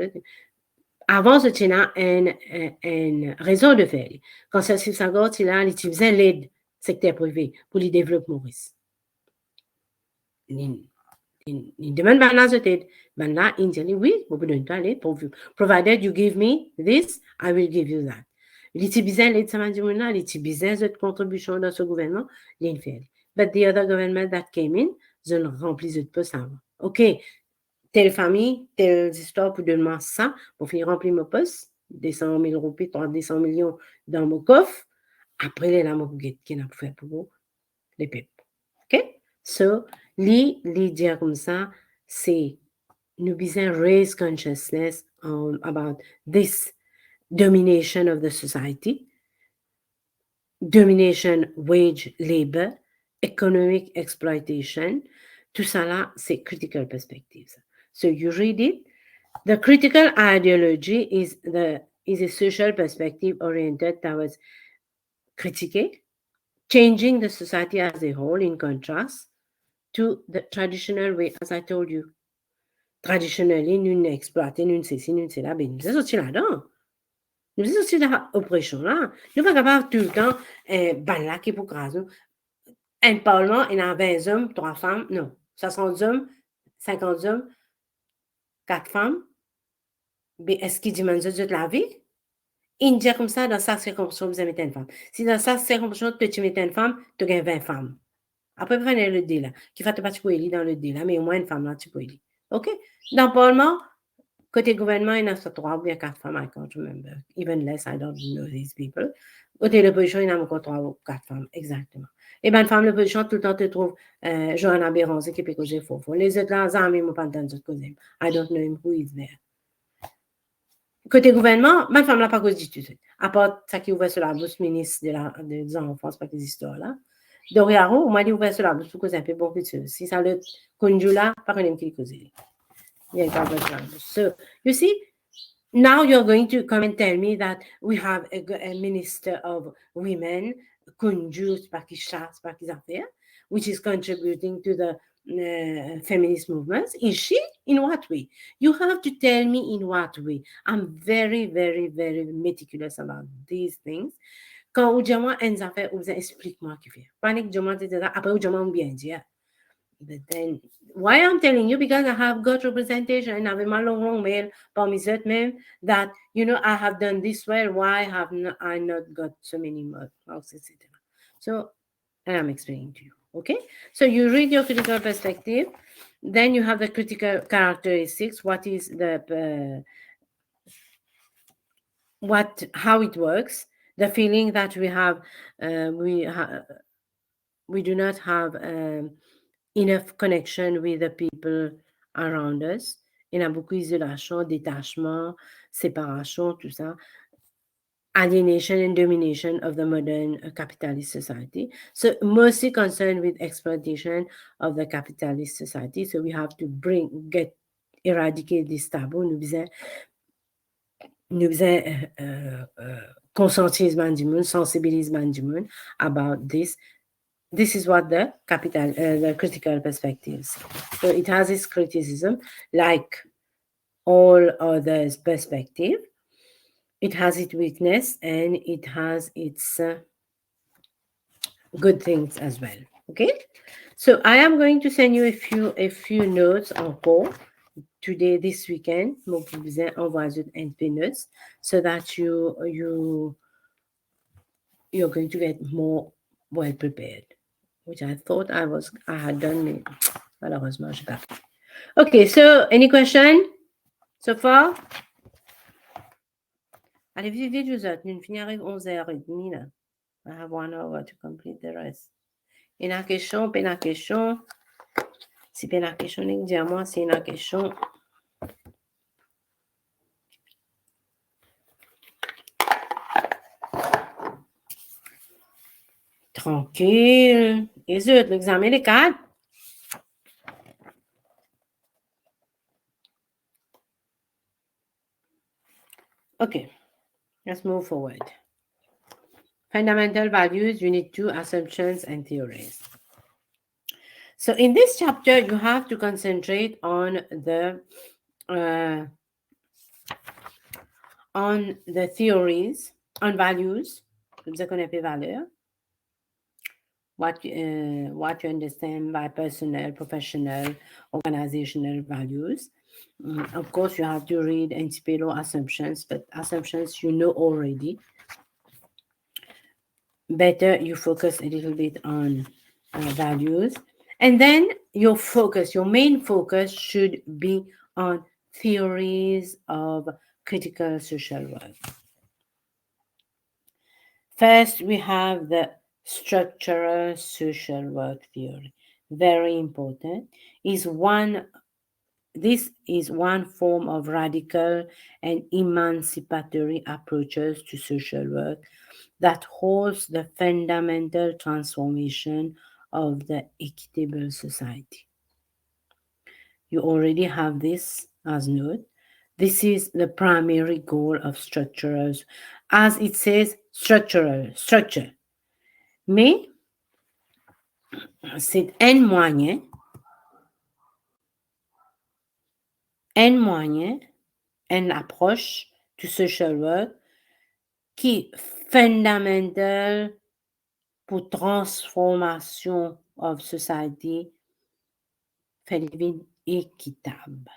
Avant, c'était une raison de faire. Quand ça s'est fait, il a utilisé l'aide secteur privé pour le développement Maurice. Il demande maintenant cette aide. Maintenant, il dit oui, vous pouvez donner l'aide pour vous. Provided you give me this, I will give you that. Il utilisait l'aide, ça m'a dit, il utilisait cette contribution dans ce gouvernement, il fait. But the other government that came in, je ne remplis de poste avant. OK, telle famille, telle histoire pour donner ça, pour finir remplir mon poste, 200 000 roupies, 200 millions dans mon coffre. Après, les lames qui n'a pas fait pour vous, les peuples. OK? So, les dire comme ça, c'est nous besoin raise consciousness about this domination of the society, domination wage labor, economic exploitation. Tout ça là, c'est critical perspectives. So you read it. The critical ideology is a social perspective oriented towards critiquing, changing the society as a whole in contrast to the traditional way, as I told you. Traditionally, nous exploitons, nous ceci, nous cela, ben nous sommes sortis là-dedans. Nous sommes sortis de l'oppression là. Nous ne sommes pas capables tout le temps, ben là, qui est pour grâce. Un parlement, il y a 20 hommes, 3 femmes, non, 60 hommes, 50 hommes, 4 femmes. Mais est-ce qu'il demande de la vie? Il dit comme ça, dans sa circonstance, vous mettez une femme. Si dans sa circonstance, tu mets une femme, tu gagnes 20 femmes. Après, vous prenez le dé là, qui fait pas tu peux élire dans le dé là, mais au moins une femme là, tu peux élire. OK? Dans le Parlement, côté gouvernement, il y en a 3 ou bien 4 femmes, I can't remember. Even less, I don't know these people. Côté l'opposition, il y en a encore 3 ou 4 femmes, exactement. Et bien, une femme, l'opposition, tout le temps, tu trouves Johanna Béranger qui peut causer faux. Les autres là, amis, ils m'ont pas entendu causer. I don't know him who is there. Côté gouvernement, ma femme n'a pas cause du tout. À part ça qui ouvre sur la bouche ministre des enfants, c'est pas des histoires là. Doriaro, moi, il ouvre sur la bouche pour causer un peu bon que si ça le conjoint là, pas qu'on aime qu'il cause. So, you see, now you're going to come and tell me that we have a minister of women, Kunju, which is contributing to the feminist movements. Is she? In what way? You have to tell me in what way. I'm very, very, very meticulous about these things. Quand vous dites moi une affaire, vous explique-moi qui fait. Panique, je m'en dis après vous dites moi bien dire. But then, why I'm telling you? Because I have got representation and I've my long mail parmi autres même that, you know, I have done this well. Why have I not got so many marks, etc. So, I'm explaining to you. Okay? So, you read your critical perspective. Then you have the critical characteristics. What is the, how it works. The feeling that we have, we do not have enough connection with the people around us. Il y a beaucoup d'isolation, détachement, séparation, tout ça. Alienation and domination of the modern capitalist society. So mostly concerned with exploitation of the capitalist society. So we have to eradicate this taboo. Nous faisons conscientisme du monde, sensibilisme du monde about this. This is what the critical perspectives. So it has its criticism, like all others' perspective. It has its weakness and it has its good things as well. Okay. So I am going to send you a few notes encore today, this weekend. Donc, je vous envoie un peu notes so that you're going to get more well prepared. Which I thought I had done, malheureusement, je n'ai pas fait. Okay, so any question so far? Allez, vite, vous autres. Nous finirons à 11h30 là. I have 1 hour to complete the rest. Et la question, puis la question, si puis la question, dis-moi, c'est la question. Tranquille. Les autres, l'examen des 4. Okay, let's move forward. Fundamental values, Unit 2, assumptions and theories. So in this chapter, you have to concentrate on the theories, on values, ce qu'on appelle valeurs, what you understand by personal, professional, organizational values. Of course, you have to read Antipelo assumptions, but assumptions you know already. Better you focus a little bit on values. And then your main focus should be on theories of critical social work. First, we have the structural social work theory. Very important. This is one form of radical and emancipatory approaches to social work that holds the fundamental transformation of the equitable society. You already have this as note. This is the primary goal of structurals, as it says structure. Mais c'est un moyen, une approche to social work qui est fondamentale pour transformation of society, fait living équitable.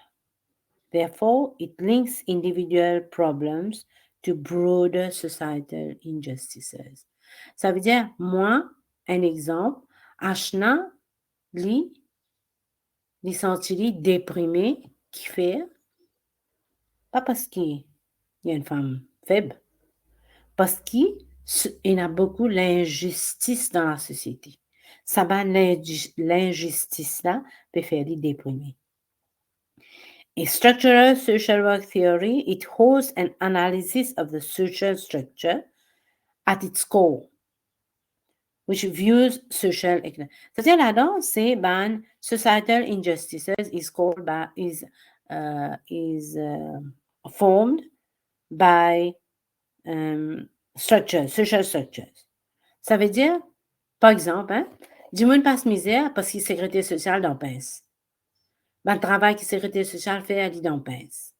Therefore, it links individual problems to broader societal injustices. Ça veut dire, moi, un exemple, Ashna, li senti déprimé, qui fait, pas parce qu'il y a une femme faible, parce qu'il y a beaucoup l'injustice dans la société. Ça va l'injustice-là peut faire les déprimer. A structural social work theory, it holds an analysis of the social structure at its core, which views social equity. C'est-à-dire là-dedans, c'est societal injustices is formed by social structures. Ça veut dire, par exemple, du monde passe misère parce qu'il est sécurité sociale dans pince. Le travail qui sécurité sociale fait à dans pince.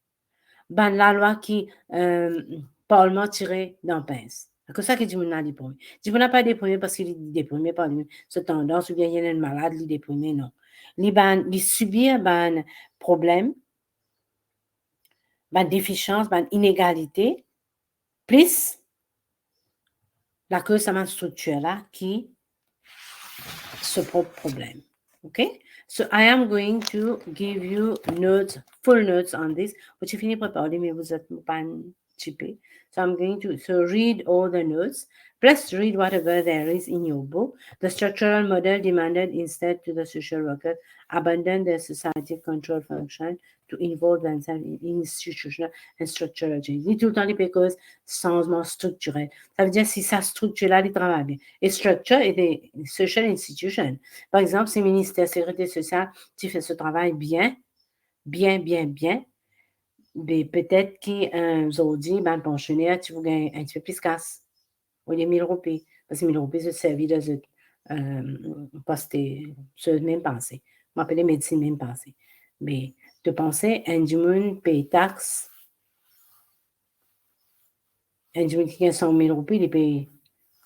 La loi qui parlement tiré dans pince. C'est ça que du monde a déprimé. Du monde n'a pas déprimé parce qu'il est déprimé par lui. Cette tendance ou bien il y a une malade, il est déprimé, non. Il subit un problème, une déficience, une inégalité, plus la cause de cette structure-là qui se propre problème. Okay? So I am going to give you notes, full notes on this. But if you need préparer, mais vous êtes pas chippé. So I'm going to read all the notes. Plus read whatever there is in your book. The structural model demanded instead to the social worker abandon their society control function to involve themselves in institutional and structural change. Dit tout le temps les causes changement structurel. Ça veut dire si ça structure-là, il travaille bien. Et structure est des social institutions. Par exemple, si le ministère de la Sécurité sociale, tu fais ce travail bien, mais peut-être qu'aujourd'hui, le pensionnaire, tu veux gagner un petit peu plus casse. Au lieu de 1000 roupies. Parce que 1000 roupies, c'est servi dans une poste, c'est même pensée. On appelle médecine même pensée. Mais tu pensais, un du monde paye taxe. Un du monde qui gagne 100 000 roupies, il paye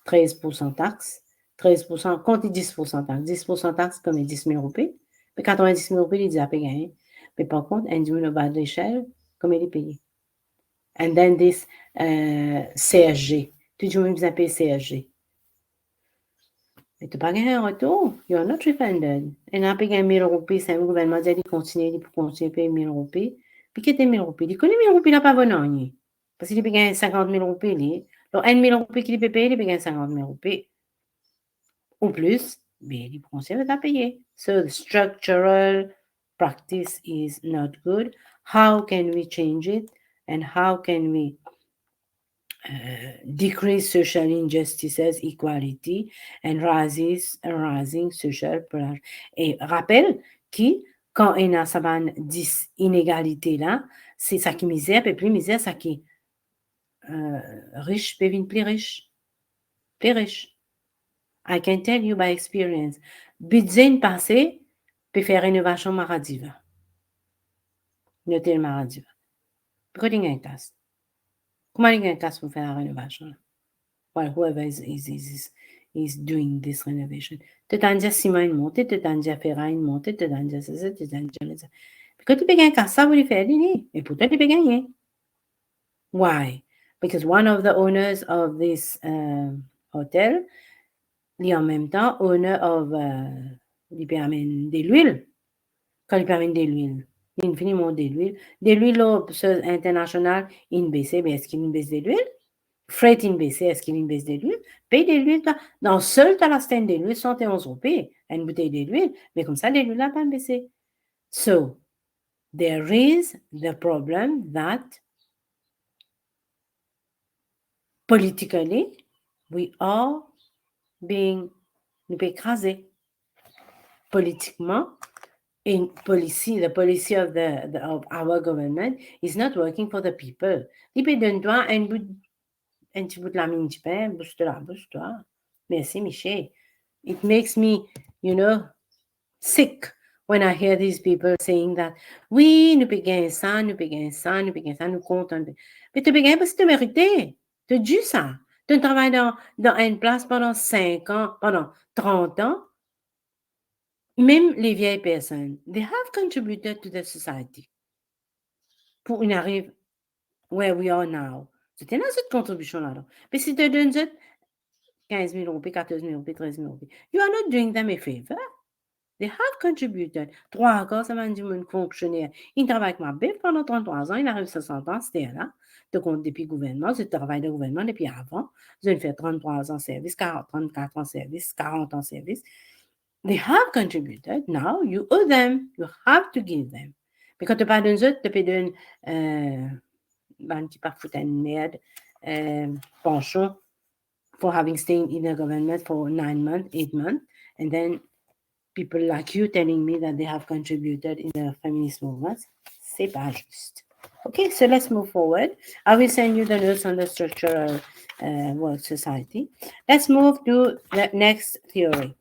13% taxe. 13%, compte 10% taxe. 10% taxe comme 10 000 roupies. Mais 90 000 roupies, il dit à payer gagner. Mais par contre, un du monde au bas de l'échelle, comme il est payé. And then this CSG. Tout le monde vous appelle CSG. Mais tu n'as pas gagné un retour. You are not refunded. Et n'a pas gagné 1000 roupies. C'est un gouvernement qui a dit continuer à payer 1000 roupies. Puis qu'il était 1000 roupies. Il connaît 1000 roupies, il n'a pas venu. Parce qu'il a gagné 50 000 roupies. Donc, 1 000 roupies qu'il peut payer, il peut gagner 50 000 roupies ou plus, mais il continue à payer. So, the structural practice is not good. How can we change it? And how can we decrease social injustices, equality, and rising social pressure? Et rappelle que quand on a cette inégalité là, c'est ça qui misère, et plus misère, ça qui riche peut venir plus riche, plus riche. I can tell you by experience. Budget passé peut faire rénovation maradiva. Notez le maradiva. Pourquoi tu as un casse? Comment tu as un casse pour faire la rénovation? Well, whoever is doing this renovation. Tu t'en dis ciment une montée, tu t'en dis ferraille une montée, tu t'en dis ça, tu t'en dis ça. Pourquoi tu peux gagner un casse, ça vous le faire, et pourtant tu peux gagner. Why? Because one of the owners of this hotel, il en même temps owner of il peut amener de l'huile. Quand il peut amener de l'huile, infiniment de l'huile. De l'huile internationale, il baisse, mais est-ce qu'il baisse de l'huile? Freight in baisse, est-ce qu'il baisse de l'huile? Paye de l'huile, dans seul t'as la stand de l'huile, 111 roupies, une bouteille de l'huile, mais comme ça, de l'huile n'a pas baissé. So, there is the problem that politically, we are being écrasés. Politiquement, the policy of our government is not working for the people. Il peut donner un petit bout de la mine de pain, bouge-toi. Merci, Michel. It makes me, sick when I hear these people saying that, oui, nous payons ça, nous comptons. Mais tu payes parce que tu mérites. Tu as dû ça. Tu travailles dans une place pendant 5 ans, pendant 30 ans. Même les vieilles personnes, they have contributed to the society. Pour une arrive where we are now. C'était là cette contribution-là. Mais si tu donnes 15 000 roupies, 14 000 roupies, 13 000 roupies, you are not doing them a favor. They have contributed. 3 encore, ça m'a dit mon fonctionnaire. Il travaille avec ma bébé pendant 33 ans, il arrive 60 ans, c'était là. Tu comptes depuis le gouvernement, tu travailles dans le gouvernement depuis avant. Vous avez fait 33 ans de service, 34 ans de service, 40 ans de service. They have contributed. Now you owe them. You have to give them. Mais quand tu parles d'un autre, tu peux donner un petit parfois une merde, pension for having stayed in the government for 9 months, 8 months, and then people like you telling me that they have contributed in the feminist movement. C'est pas juste. Okay, so let's move forward. I will send you the notes on the structural work society. Let's move to the next theory.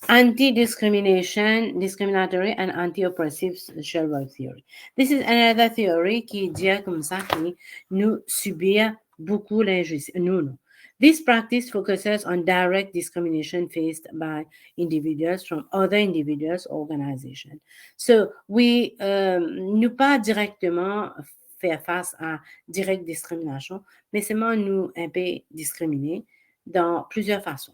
Discriminatory and anti-oppressive social work theory. This is another theory qui dit comme ça que nous subir beaucoup l'injustice. Non. This practice focuses on direct discrimination faced by individuals from other individuals or organizations. So, we nous pas directement faire face à direct discrimination, mais seulement nous un peu discriminer dans plusieurs façons.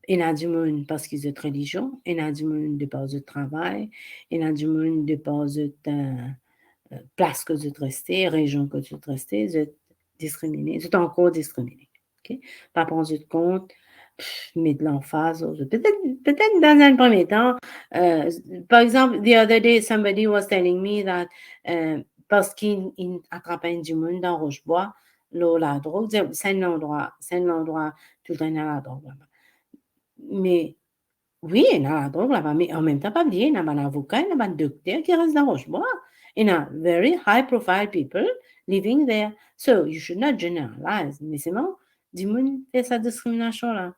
Il y a du monde parce qu'ils ont religion, il y a du monde de par de travail, il y a du monde de par de place que vous êtes resté, région que vous êtes resté, vous êtes discriminé, vous êtes encore discriminé. Okay? Pas prendre compte, mettre l'emphase, peut-être dans un premier temps. Par exemple, the other day, somebody was telling me that parce qu'il attrapait du monde dans Rochebois, la drogue, c'est un endroit tout le temps dans la drogue là-bas. Mais oui, il y a la drogue là-bas, mais en même temps, pas oublier, il y a un avocat, il y a un docteur qui reste dans Rochebois. Il y a very high-profile people living there. So, you should not generalize. Mais c'est bon, du monde fait sa discrimination-là.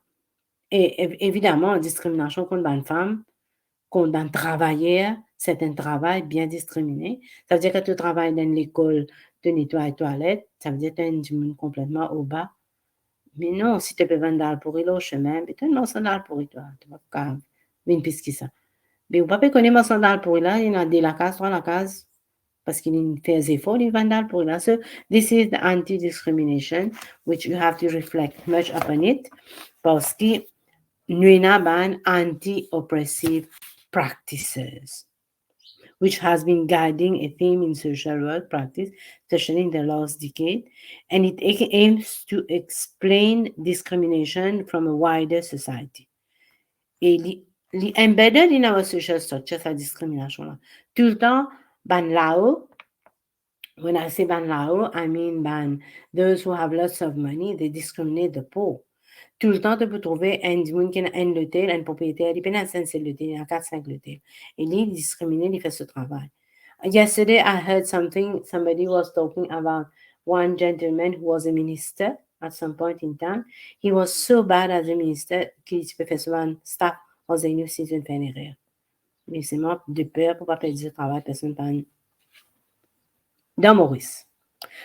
Et évidemment, discrimination contre une femme, contre un travailleur, c'est un travail bien discriminé. Ça veut dire que tu travailles dans l'école de nettoyer toilettes, ça veut dire que tu es du monde complètement au bas. Mais non, si tu peux vendre pour il au chemin, mais tu as un sandal pour toi. Tu vas pas une piste qui ça. Mais ou pas connaître un sandal pour là, il y a de la case, trois la case, parce qu'il fait des efforts, il vend pour là. So, this is the anti-discrimination, which you have to reflect much upon it, parce que nous avons anti-oppressive practices. which has been guiding a theme in social work practice, especially in the last decade, and it aims to explain discrimination from a wider society. Et embedded in our social structure, sa discrimination-là. Tout le temps, ban là-haut, when I say ban là-haut, I mean ban those who have lots of money, they discriminate the poor. Tout le temps, tu peux trouver un monde qui a un l'hôtel, un propriétaire, il peut avoir 5 l'hôtel, il a 4-5 l'hôtel. Et lui, il discrimine, il fait ce travail. Yesterday, I heard somebody was talking about one gentleman who was a minister at some point in time. He was so bad as a minister qu'il peut faire souvent staff aux aînés si une peine erreur. Mais c'est moi de peur pour pas perdre le travail, personne pas dans Maurice.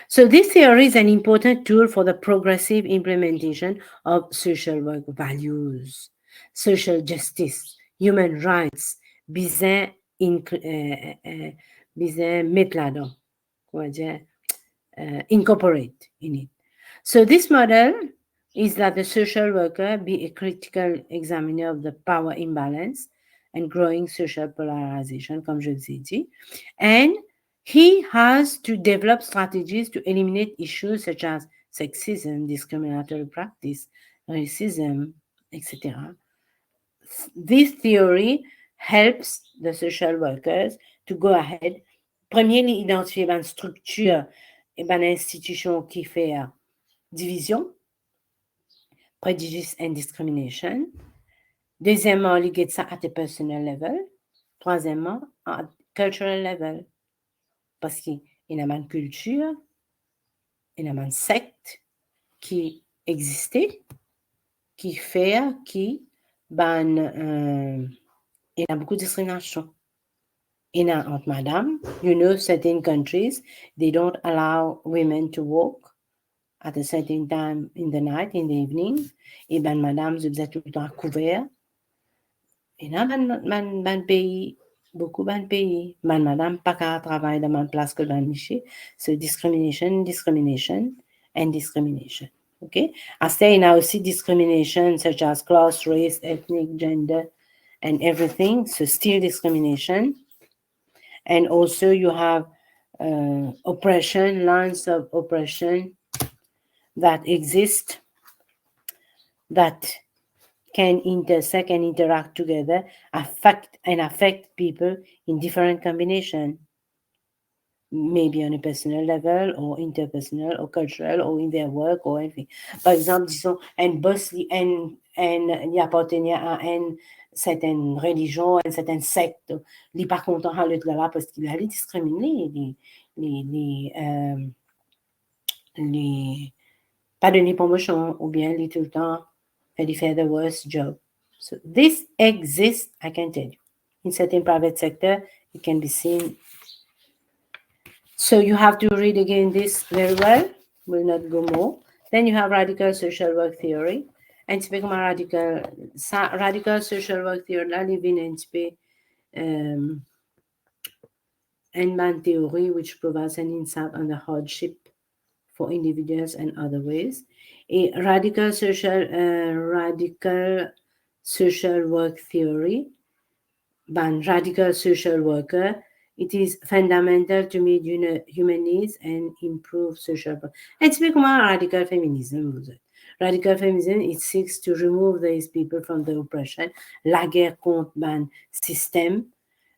So this theory is an important tool for the progressive implementation of social work values, social justice, human rights, bizarre mettre là-dedans, comment dire, incorporate in it. So this model is that the social worker be a critical examiner of the power imbalance and growing social polarization, comme je vous ai dit, and he has to develop strategies to eliminate issues such as sexism, discriminatory practice, racism, etc. This theory helps the social workers to go ahead. Premier, identifier une structure et une institution qui fait division, prejudice and discrimination. Deuxièmement, you get ça at a personal level. Troisièmement, at cultural level. Parce qu'il y a une culture, il y a une secte qui existait, qui fait, qui, il y a beaucoup de discrimination. In Aunt Madame, you know, certain countries, they don't allow women to walk at a certain time in the night, in the evening. Et ben, madame, vous êtes tout le temps couvert. Et là, ben pays, beaucoup de pays, ben madame, pas qu'à travailler dans ma place que dans Miché. So discrimination, and discrimination. Okay? I say now aussi discrimination such as class, race, ethnic, gender, and everything. So still discrimination. And also you have oppression, lines of oppression that exist, that can intersect and interact together, affect people in different combination, maybe on a personal level or interpersonal or cultural or in their work or anything. Par exemple, disons, un boss, il appartenait à une certaine religion, une certaine secte, il n'est pas content à l'autre là parce qu'il allait discriminer les pas donner promotion ou bien il est tout le temps fait the worst job. So this exists, I can tell you. In certain private sector, it can be seen. So you have to read again this very well. Will not go more. Then you have radical social work theory. Un petit peu comme radical social work theory, là, il vient un petit peu Enman theory, which provides an insight on the hardship for individuals and other ways. A radical social work theory, by radical social worker, it is fundamental to meet human needs and improve social. And speak about radical feminism. Radical feminism, it seeks to remove these people from the oppression. La guerre contre ban system,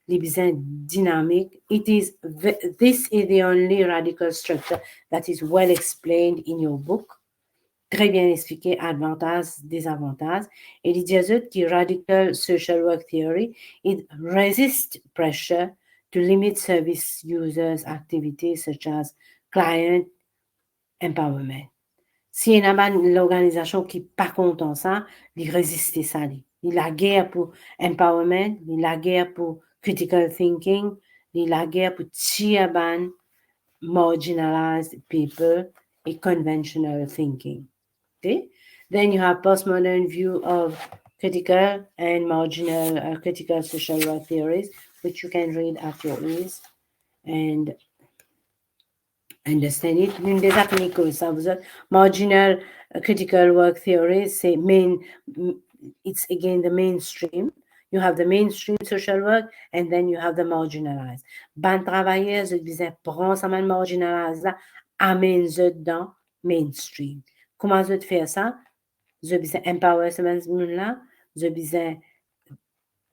les besoins dynamiques. This is the only radical structure that is well explained in your book. Très bien expliqué, avantages, désavantages. Et il dit que radical social work theory, it resists pressure to limit service users' activities such as client empowerment. Si il y a une organisation qui n'est pas content ça, il résiste ça. Il a la guerre pour empowerment, il a la guerre pour critical thinking, il a la guerre pour tirer marginalized people et conventional thinking. Okay? Then you have postmodern view of critical and marginal critical social work theories, which you can read at your ease and understand it. L'une des applications, ça vous êtes marginal critical work theories, c'est it's again the mainstream. You have the mainstream social work, and then you have the marginalized. Ban travailleurs, je disais, prends ça mal marginalized là, amène-le dans mainstream. Comment je fais ça? Je disais, empower ce là, je disais,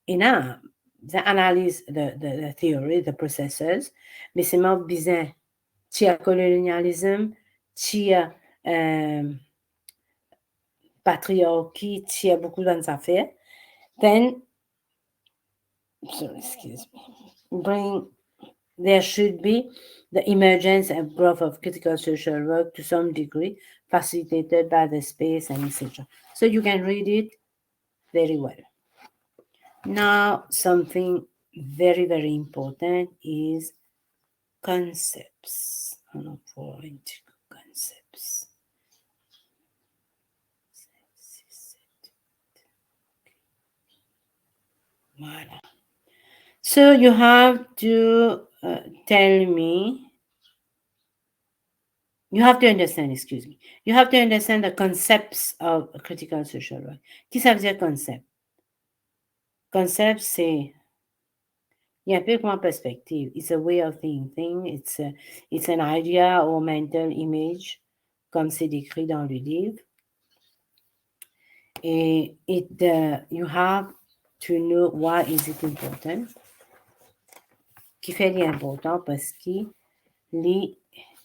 ina, the analyse the theory, the processes, mais c'est moi besoin, tia colonialism, tia patriarchy, tia beaucoup d'affaires. Then, so excuse me, bring, there should be the emergence and growth of critical social work to some degree, facilitated by the space and etc. So you can read it very well. Now, something very, very important is concepts. Concepts. Voilà. So you have to tell me, you have to understand, excuse me, you have to understand the concepts of critical social work. Qu'est-ce que ça veut dire concept? Concept, c'est, il y a un peu comme perspective. It's a way of thinking. It's an idea or mental image, comme c'est décrit dans le livre. Et you have to know why is it important. Qui fait l'important parce que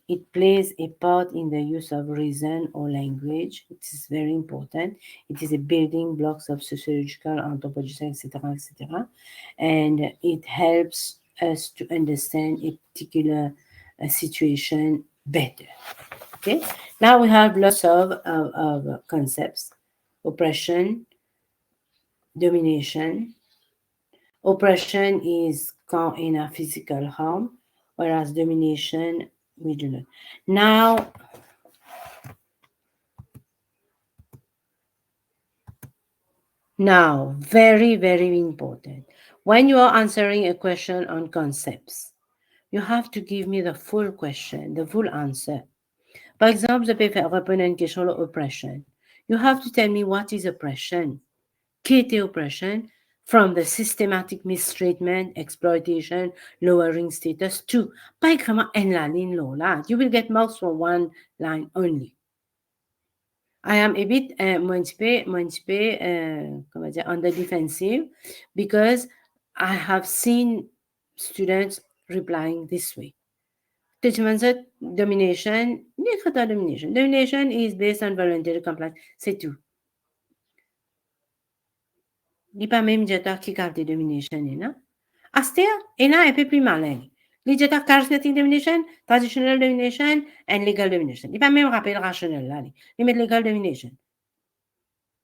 it plays a part in the use of reason or language. It is very important. It is a building blocks of sociological, anthropological, etc., etc. And it helps us to understand a particular situation better. Okay. Now we have lots of concepts: oppression, domination. Oppression is in a physical harm, whereas domination we do not. Now, very, very important. When you are answering a question on concepts, you have to give me the full question, the full answer. Par exemple, je peux faire répondre à une question sur oppression. You have to tell me what is oppression. Qu'est oppression? From the systematic mistreatment, exploitation, lowering status to, pas écrire en la ligne là. You will get marks for one line only. I am a bit on the defensive because I have seen students replying this way. Domination, domination. Domination is based on voluntary compliance. C'est tout. Il n'y a pas même dire qui garde domination, non? Astea, il y a un peu plus malin. Les jeta charismatic domination, traditional domination, and legal domination. Il n'y a pas même rappel rationnel là. Il met legal domination.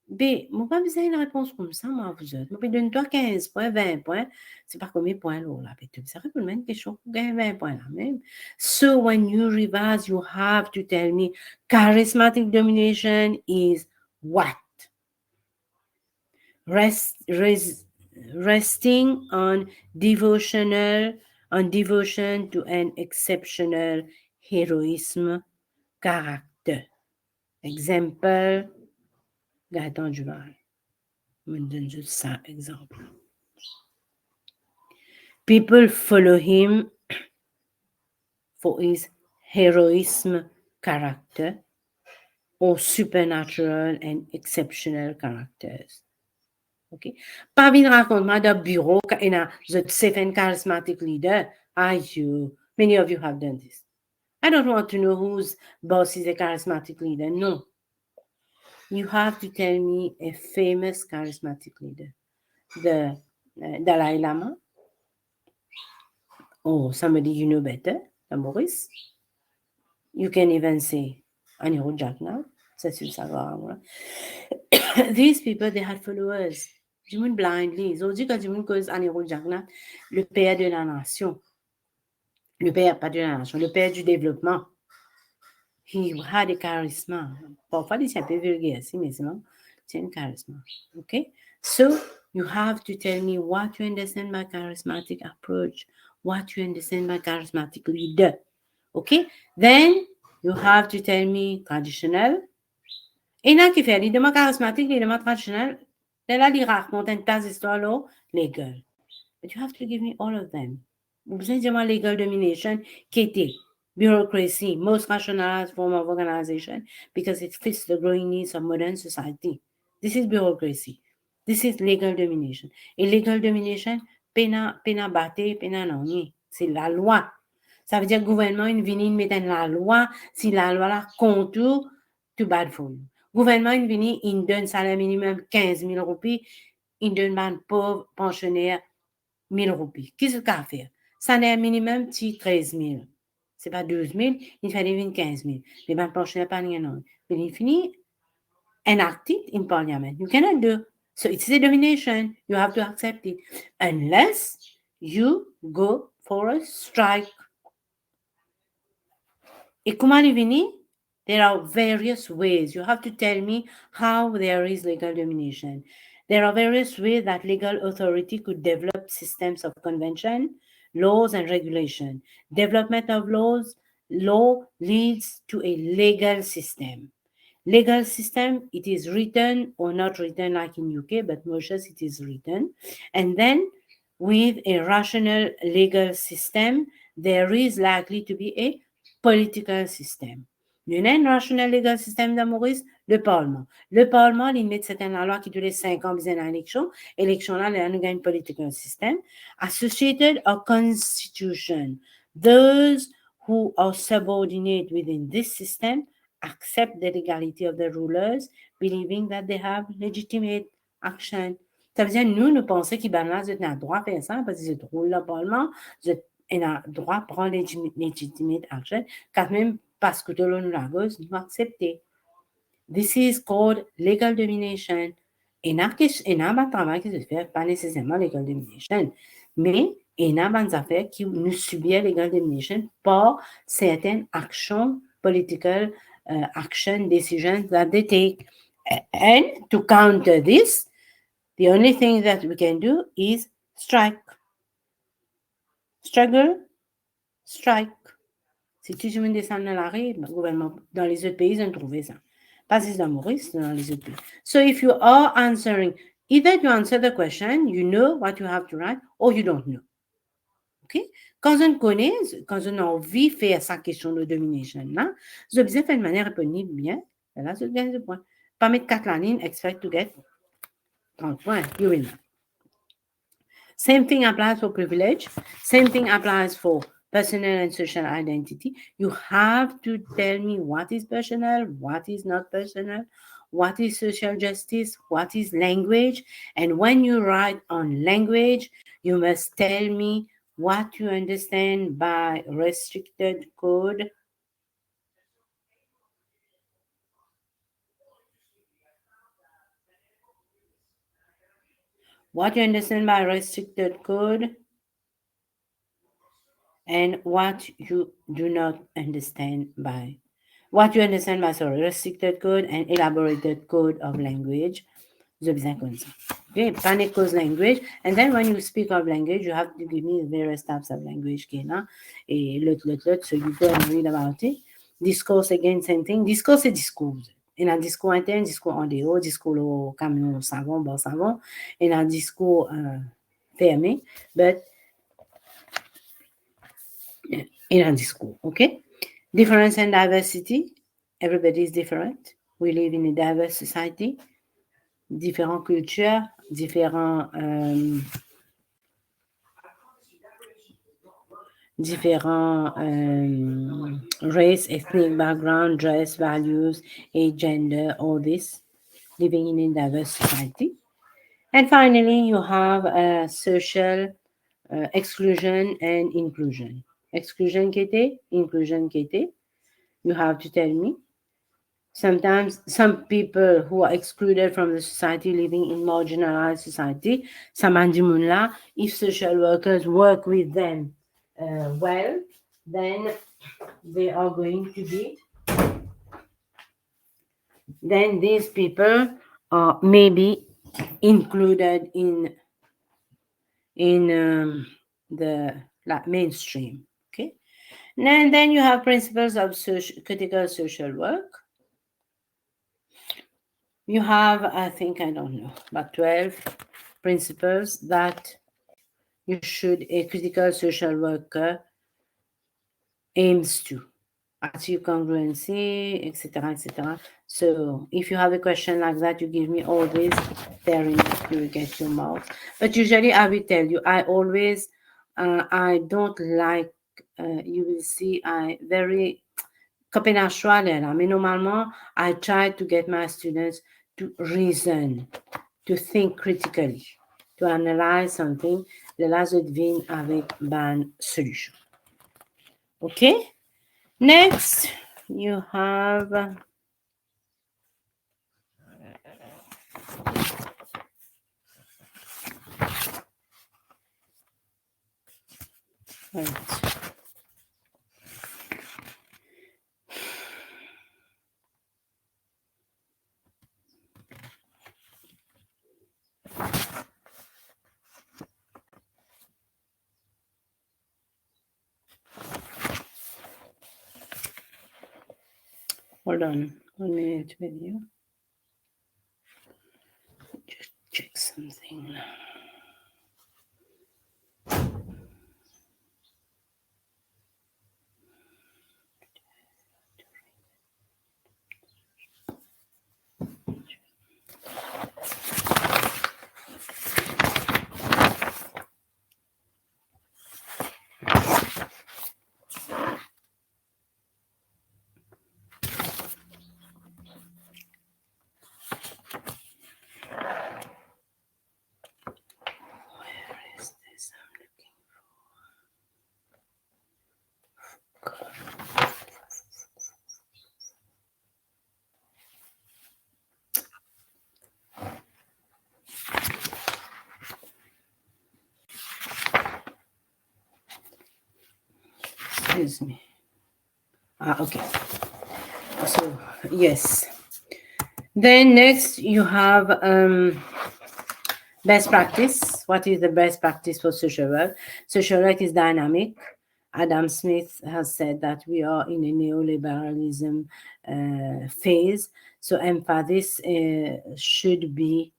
B, moi, pas besoin d'une réponse comme ça, moi, vous autres. Moi, donne-toi 15 points, 20 points. C'est pas combien de points là. Ça répond même question pour gagner 20 points là même. So, when you revise, you have to tell me charismatic domination is what? Resting on devotion to an exceptional heroism character. Exemple, Gaëtan Duval. Je donne juste ça exemple. People follow him for his heroism character or supernatural and exceptional characters. Okay. Pas venir raconter de bureau, the seven charismatic leader. Many of you have done this. I don't want to know whose boss is a charismatic leader. No. You have to tell me a famous charismatic leader. The Dalai Lama. Or somebody you know better, the Maurice. You can even say Anirudh Jagannath. These people, they had followers. Du monde blindly. Ils ont dit que du monde cause Anirudh Jagannath, le père de la nation. Le père, pas de la nation, le père du développement. He had a charisma. Parfois, c'est un peu vulgaire, mais c'est un charisma. Okay? So, you have to tell me what you understand by charismatic approach, what you understand by charismatic leader. Okay? Then, you have to tell me traditional. Et là, qui fait leader charismatique, leader traditionnel, Là, là, les racontent une tas d'histoires là, legal. But you have to give me all of them. Vous besoin de dire moi legal domination, KT, bureaucracy, most rationalized form of organization because it fits the growing needs of modern society. This is bureaucracy. This is legal domination. Et legal domination, pena bate, pena non. C'est la loi. Ça veut dire que le gouvernement il vient mettre la loi, si la loi la contour, too bad for you. Le gouvernement il vient, il donne salaire minimum 15 000 roupies, il donne un pauvre pensionnaire 1000 roupies. Qu'est-ce qu'il a fait? Salaire minimum, c'est 13 000. C'est pas 12 000, il fallait 15 000. Les banques pensionnaires pas rien. Non. Il finit enacted in parliament. You cannot do. So it's a domination. You have to accept it. Unless you go for a strike. Et comment il vini? There are various ways. You have to tell me how there is legal domination. There are various ways that legal authority could develop systems of convention, laws, and regulation. Development of law leads to a legal system. Legal system, it is written or not written like in UK, but Mauritius it is written. And then with a rational legal system, there is likely to be a political system. Il y a un rational legal system dans Maurice, le Parlement. Le Parlement, il met certaines lois qui durent 5 ans, besoin d'élection. Élection là, nous gagne political system. Associated a constitution. Those who are subordinate within this system accept the legality of the rulers, believing that they have legitimate action. Ça veut dire, nous pensons qu'ils ont le droit de faire ça, parce qu'ils roulent le Parlement, ils ont le droit de prendre legitimate action, quand même parce que tout le monde la gauche, nous accepter. This is called legal domination. Et il y a un travail qui se fait, pas nécessairement legal domination, mais il y a des affaires qui nous subissent legal domination par certaines actions politiques, action decisions that they take. And to counter this, the only thing that we can do is strike. Struggle, strike. Si tout le monde descend dans la rue, le gouvernement, dans les autres pays, ils ont trouvé ça. Pas juste dans Maurice, dans les autres pays. So if you are answering, either you answer the question, you know what you have to write, or you don't know. OK? Quand on connaît, quand on a envie de faire sa question de domination, là, vous avez besoin de faire de manière répondue bien. Là, c'est bien le point. Pas mettre 4 lignes, expect to get 30 points. You will not. Same thing applies for privilege. Same thing applies for personal and social identity. You have to tell me what is personal, what is not personal, what is social justice, what is language. And when you write on language, you must tell me what you understand by restricted code. What you understand by restricted code and what you do not understand by restricted code and elaborated code of language. Okay, panic cause language. And then when you speak of language, you have to give me various types of language. So you go and read about it. Discourse, again, same thing. Discourse, c'est discours. Il y a un discours interne, discours en dehors, discours au camion, au savon, bon savon. Il y a un discours fermé. But in a discours, okay? Difference and diversity. Everybody is different. We live in a diverse society. Différentes cultures, différents race, ethnic background, dress, values, age, gender, all this, living in a diverse society. And finally, you have social exclusion and inclusion. Exclusion KT, inclusion KT. You have to tell me. Sometimes some people who are excluded from the society living in marginalized society, Samandimula, if social workers work with them well, then they are going to be, then these people are maybe included in the mainstream. Okay, and then you have principles of critical social work. You have, I think, I don't know, about 12 principles that you should, a critical social worker aims to achieve congruency, etc., etc. So if you have a question like that, you give me always there in you will get your marks. But usually I will tell you, I always, I don't like, you will see, I very, copie la choix là, mais normalement, I try to get my students to reason, to think critically, to analyze something. Là, je devine avec une solution. Okay? Next, you have right. Hold on 1 minute with you. Just check something. Where is this I'm looking for? Excuse me. Okay. So, yes. Then next you have best practice. What is the best practice for social work? Social work is dynamic. Adam Smith has said that we are in a neoliberalism phase. So emphasis should be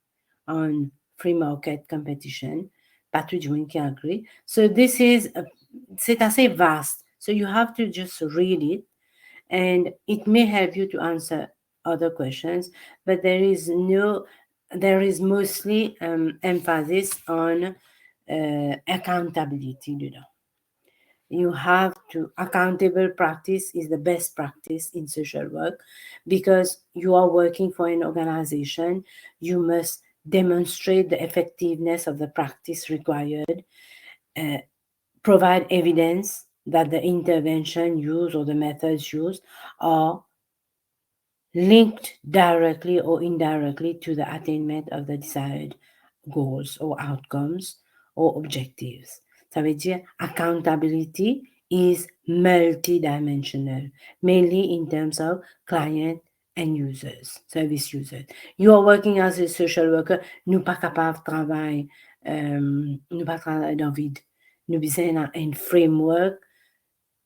on free market competition. Patrick Joinke agree. So this is, c'est assez vaste. So you have to just read it and it may help you to answer other questions, but there is mostly emphasis on accountability. You have to, accountable practice is the best practice in social work because you are working for an organization. You must demonstrate the effectiveness of the practice required, uh, provide evidence that the intervention used or the methods used are linked directly or indirectly to the attainment of the desired goals or outcomes or objectives. Ça veut dire accountability is multidimensional, mainly in terms of client and users, service users. You are working as a social worker, nous pas capable de travailler, nous pas travailler dans vide. Nous besoin un framework.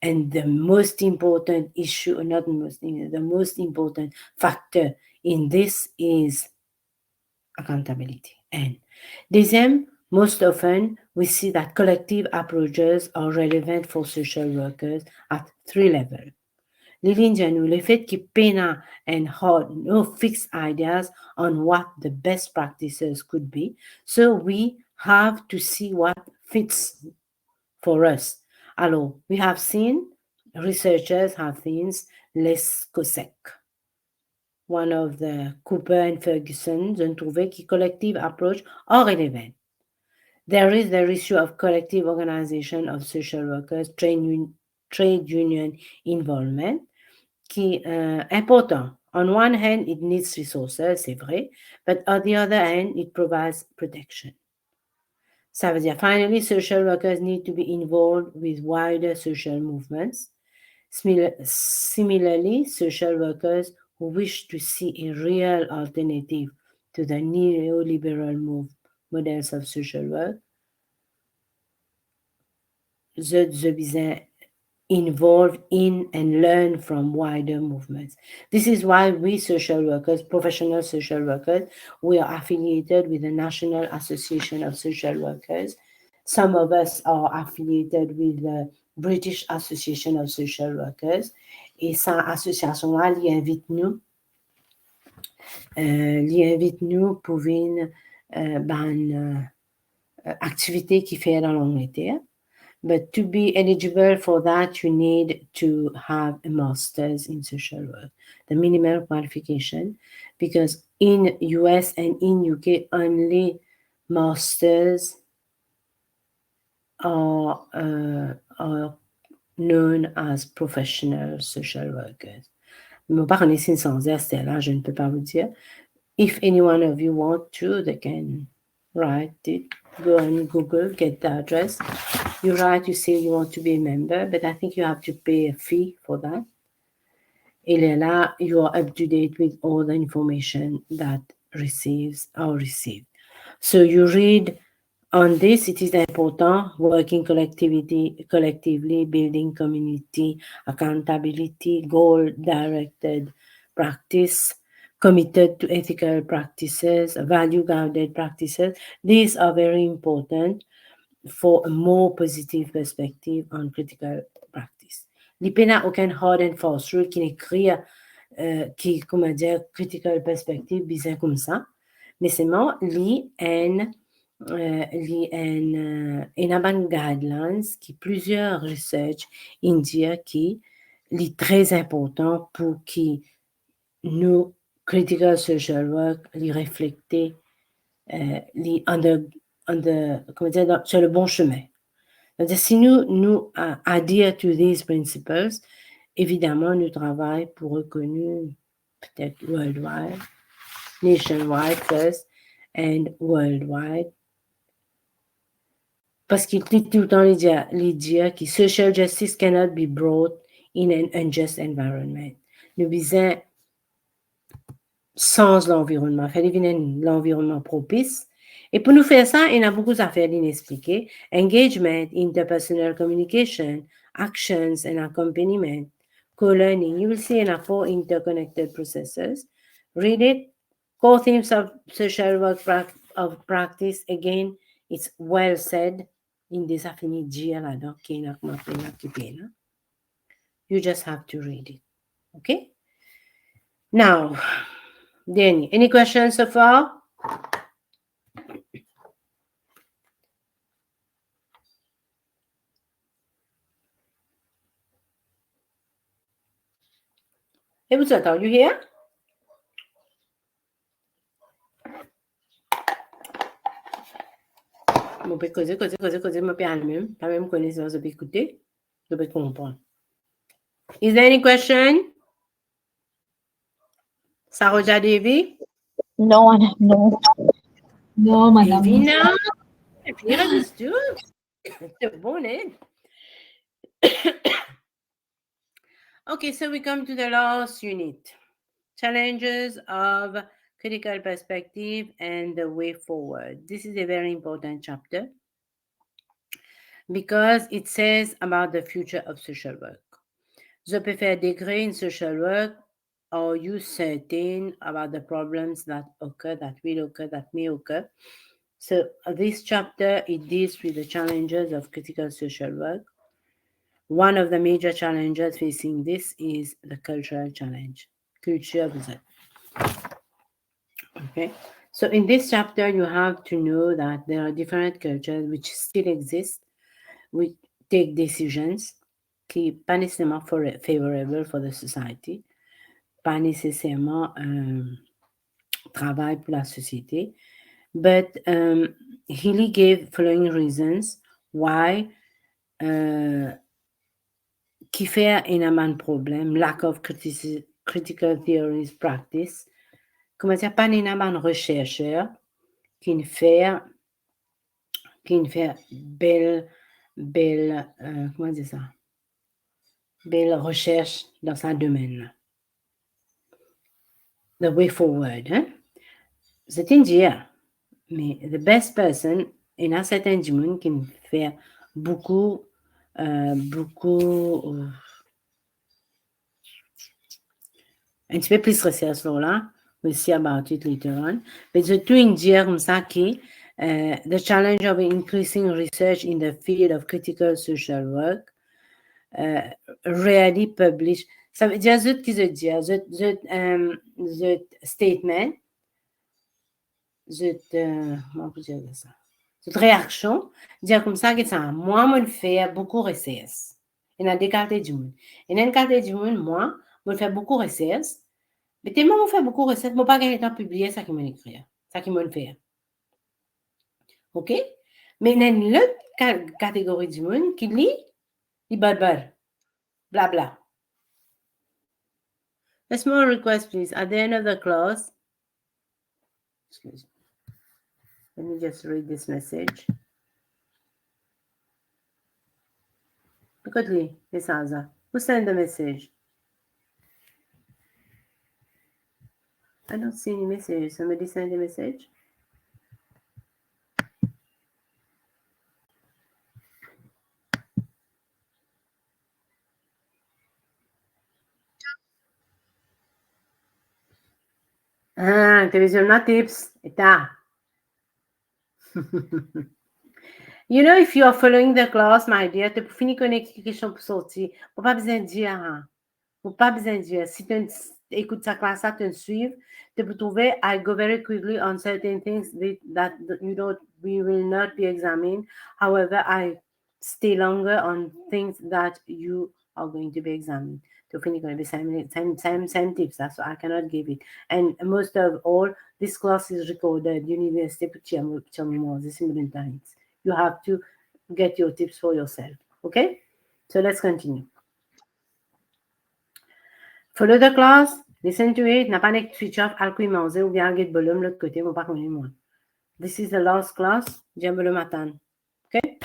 And the most important issue, or not the most important factor in this is accountability. And deuxième, most often we see that collective approaches are relevant for social workers at 3 levels. Lily Janu, le fait qu'il pena and had no fixed ideas on what the best practices could be. So we have to see what fits for us. Alors, we have seen, researchers have seen Les COSEC. One of the Cooper and Ferguson ont trouvé que collective approach are relevant. There is the issue of collective organization of social workers, trade union involvement, qui est important. On one hand, it needs resources, c'est vrai, but on the other hand, it provides protection. Ça veut dire, finally, social workers need to be involved with wider social movements. Similarly, social workers who wish to see a real alternative to the neoliberal models of social work, the involved in and learn from wider movements. This is why we social workers, professional social workers, we are affiliated with the National Association of Social Workers. Some of us are affiliated with the British Association of Social Workers. Et cette association-là, li invite nous pour une activité qui fait dans l'Angleterre. But to be eligible for that, you need to have a master's in social work, the minimal qualification, because in US and in UK, only masters are known as professional social workers. Mais par contre, ici, sans là, je ne peux pas vous dire. If any one of you want to, they can write it. Go on Google, get the address. You write, you say you want to be a member, but I think you have to pay a fee for that. Et là, you are up to date with all the information that receives or received. So you read on this, it is important, working collectively, building community, accountability, goal-directed practice, committed to ethical practices, value-guided practices. These are very important for a more positive perspective on critical practice. L'IP n'a aucun hard and fast rule qui écrit, comment dire, critical perspective, bizarre comme ça. Mais c'est moi, une guidelines qui plusieurs research indiens qui est très important pour qui nous critical social work les refléter les comment dire, sur le bon chemin. C'est-à-dire, si nous adhere to these principles, évidemment, nous travaillons pour reconnu peut-être worldwide, nationwide first, and worldwide. Parce qu'il dit tout le temps les dire que social justice cannot be brought in an unjust environment. Nous visons sans l'environnement, faire l'environnement propice. Et pour nous faire ça, il y a beaucoup d'affaires inexpliquées. Engagement, interpersonal communication, actions and accompaniment, co-learning. You will see in our 4 interconnected processes. Read it. Core themes of social work of practice. Again, it's well said in this affinity. You just have to read it. Okay? Now, Danny, any questions so far? Hey, what's that? Are you here? Je peux causer, je me parle même. Pas même connaissance, je peux écouter. Je peux comprendre. Is there any question? Saroja Devi? No, madam, no. No, madam. Evina? Evina is too. C'est bon, hein? Okay, so we come to the last unit. Challenges of critical perspective and the way forward. This is a very important chapter because it says about the future of social work. Je peux faire degree in social work. Are you certain about the problems that occur, that will occur, that may occur? So this chapter, it deals with the challenges of critical social work. One of the major challenges facing this is the cultural challenge. Culture visit. Okay. So in this chapter, you have to know that there are different cultures which still exist, which take decisions qui pas nécessairement favorable for the society, pas nécessairement travail pour la société. But Healy gave following reasons why qui fait un problème, lack of critical theories practice. Comment dire, pas un rechercheur qui ne fait belle comment dire ça? Belle recherche dans sa domaine. The way forward, hein? C'est indien, mais the best person, il y a certains gens qui fait beaucoup beaucoup, un petit peu plus stressé à ce moment-là. We'll see about it later on. Mais je dois dire comme ça que the challenge of increasing research in the field of critical social work rarely published. Ça veut dire, zut qui veut dire, zut statement, comment vous dire ça? Zut réaction, dire comme ça que ça, moi, je fais beaucoup recherche. Il y a des cartes du monde. Et dans les cartes du monde, moi, je fais beaucoup recherche. Mais tellement je fais beaucoup recherche, je ne pas gagner le temps de publier ça qui m'a écrit, ça qui m'a fait. OK? Mais dans l'autre catégorie du monde qui lit, il barbar, blabla. A small request, please. At the end of the class, excuse me. Let me just read this message. Écoute-les, Saza. Who sent the message? I don't see any message. Somebody sent a message? Ah, télévision tips. Eta. You know, if you are following the class, my dear, tu peux finir connecter quelque chose pour sortir. Faut pas besoin de dire, hein. Faut pas besoin de dire. Si tu écoutes sa classe, tu me suives, tu peux trouver, I go very quickly on certain things that we will not be examined. However, I stay longer on things that you are going to be examined. To finish going to be same tips. So I cannot give it. And most of all, this class is recorded. University times. You have to get your tips for yourself. Okay? So let's continue. Follow the class, listen to it, n'a pas de switch off, alcool manger ou bien get volume l'autre côté, on pas connaître moi. This is the last class, j'aime le matin. Okay?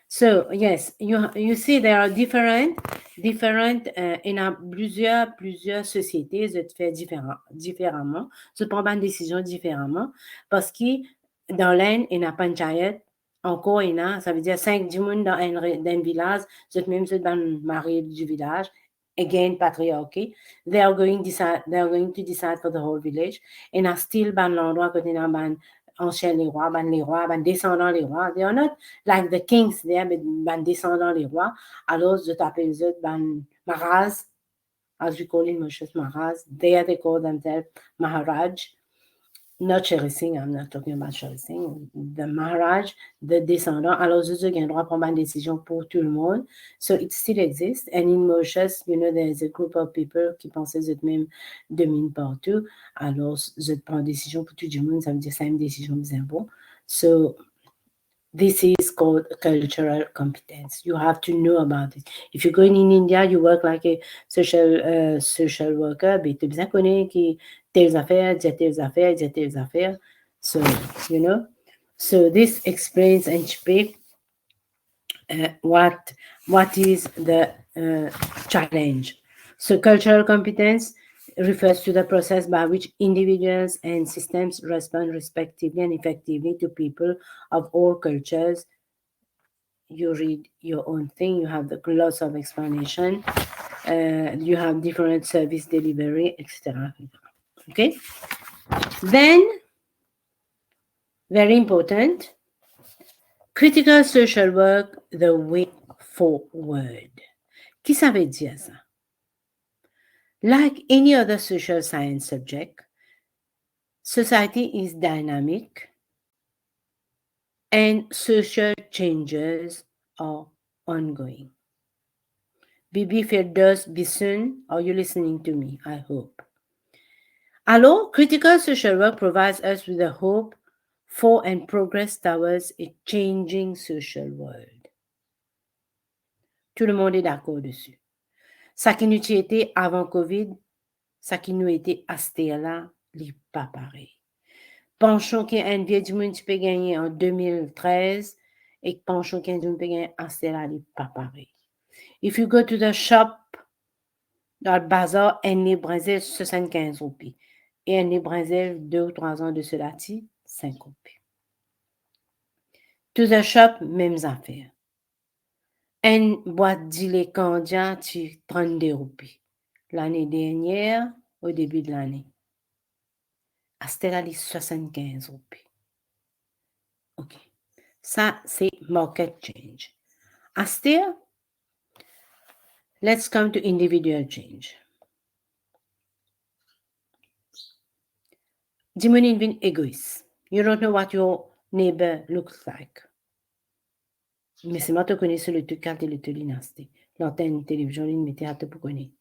So, yes, you see there are different il y a plusieurs sociétés, je te fais différemment, je prends une décision différemment, parce que dans l'Inde, il y a panchayat, encore il y a, ça veut dire 5 du monde dans un village, je te même dans le mari du village, again patriarchy, they are going to decide for the whole village, and a still ban l'endroit côté dans ban enchaîne les rois, ban descendant les rois. They are not like the kings there, but ban descendant les rois. Alors, je t'appelle les autres ban Maharaj, as we call in Mauritius Maharaj. There they call themselves Maharaj. Not Sherry Singh, I'm not talking about Sherry Singh. The Maharaj, the descendant. Alors, eux, ils ont le droit de prendre une décision pour tout le monde. So, it still exists. And in Mauritius, there's a group of people qui pensaient eux-mêmes dominent partout. Alors, je prends une décision pour tout le monde. Ça veut dire que c'est une décision bien bonne. So, this is called cultural competence. You have to know about it. If you go in India, you work like a social worker, but tu as besoin connaître qui telles affaires. So, So this explains and what is the challenge. So cultural competence refers to the process by which individuals and systems respond respectively and effectively to people of all cultures. You read your own thing, you have lots of explanation, you have different service delivery, etc. Okay? Then, very important, critical social work, the way forward. Qui ça veut dire ça? Like any other social science subject, society is dynamic and social changes are ongoing. Bibi Firdaus Bisun, are you listening to me? I hope. Alors, critical social work provides us with a hope for and progress towards a changing social world. Tout le monde est d'accord dessus. Ça qui nous était avant COVID, ça qui nous était à ce là, n'est pas pareil. Penchons qui un vieux du monde peut gagner en 2013 et penchons qui un du monde peut gagner à ce là, n'est pas pareil. If you go to the shop, dans le bazar, un est brésil 75 roupies. Et un est brésil 2 ou 3 ans de cela, 5 roupies. To the shop, mêmes affaires. Une boîte d'îlet candia, tu 32 roupies. L'année dernière, au début de l'année. C'était là les 75 roupies. OK. Ça, c'est market change. Astir, let's come to individual change. Diminution being egoist. You don't know what your neighbor looks like. Mais c'est moi qui connais sur le truc quand il est dynastie. L'antenne télévision, il mettait à te pour connaître.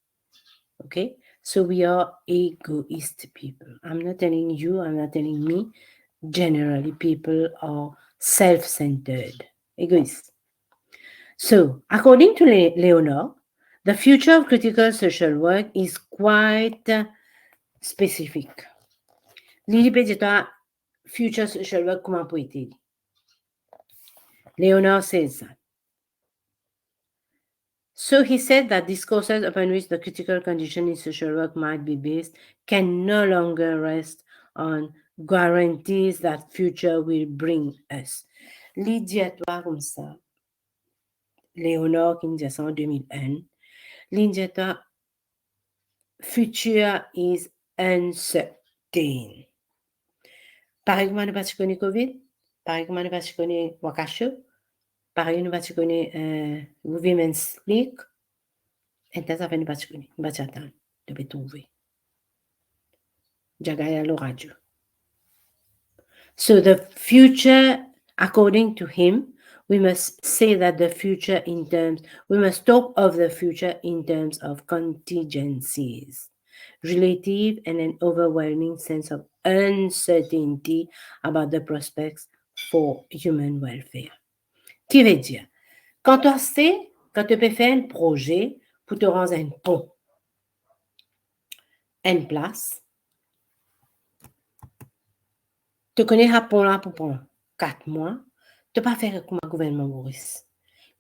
Okay? So we are egoist people. I'm not telling you, I'm not telling me. Generally, people are self-centered, egoist. So, according to Leonard, the future of critical social work is quite specific. L'idée de future social work, comment peut être? Leonard says that. So he said that discourses upon which the critical condition in social work might be based can no longer rest on guarantees that future will bring us. L'idée comme ça, Léonard qui dit ça en 2001, l'idée future is uncertain. Pareil que nous pas connaît COVID, pareil que nous pas connaît Wakasho, pareil nous pas connaît Women's League. Et ça fait nous pas connaît, nous pas attendre de trouver. Jagaya lo radio. So the future, according to him, we must say that the future in terms, we must talk of the future in terms of contingencies, relative and an overwhelming sense of uncertainty about the prospects for human welfare. Qui veut dire, quand tu peux faire un projet pour te rendre un pont, une place, tu connais un pont là pour 4 mois, tu pas faire comme un gouvernement Boris.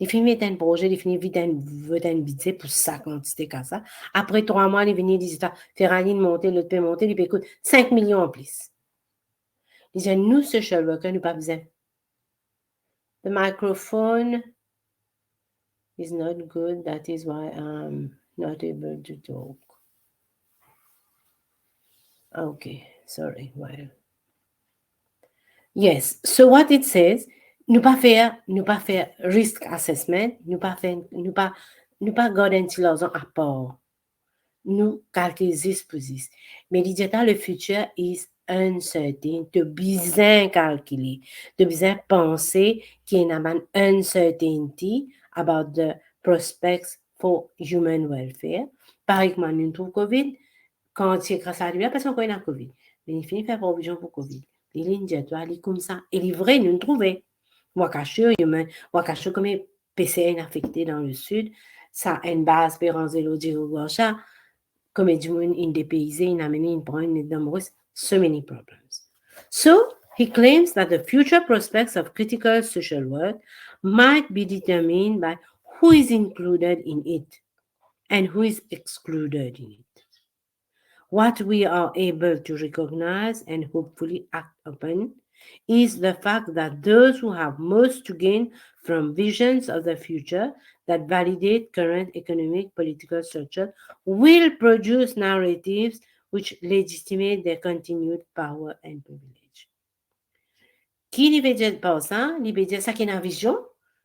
Il finit un projet, il finit vite un budget pour ça quantité comme ça. Après 3 mois, il vient dire faire un ligne monter, l'autre peut monter, il peut coûter 5 millions en plus. Il dit nous social worker, nous pas besoin. The microphone is not good, that is why I'm not able to talk. Okay, sorry. Well. Yes, so what it says, nous pas faire risk assessment, nous pas garantir l'argent à part. Nous calculer 10 pour 10. Mais le futur is uncertain. Tu besoin calculer. Tu besoin penser qu'il y a une uncertainty about the prospects for human welfare. Par exemple, nous trouve COVID, quand c'est grâce à lui, parce qu'on connaît la COVID. Mais il finit faire provision pour COVID. Les lignes d'étoiles, comme ça. Et les vrais, nous trouvons. Wakasho, comme PCN affecté dans le sud, ça a une base, Péranzelo, Djirogocha, comme du monde indépaysé, il a mené une problème nombreux, so many problems. So, he claims that the future prospects of critical social work might be determined by who is included in it and who is excluded in it. What we are able to recognize and hopefully act upon is the fact that those who have most to gain from visions of the future that validate current economic political structure will produce narratives which legitimate their continued power and privilege. Qui veut dire par ça? Il veut dire ça qui est une vision,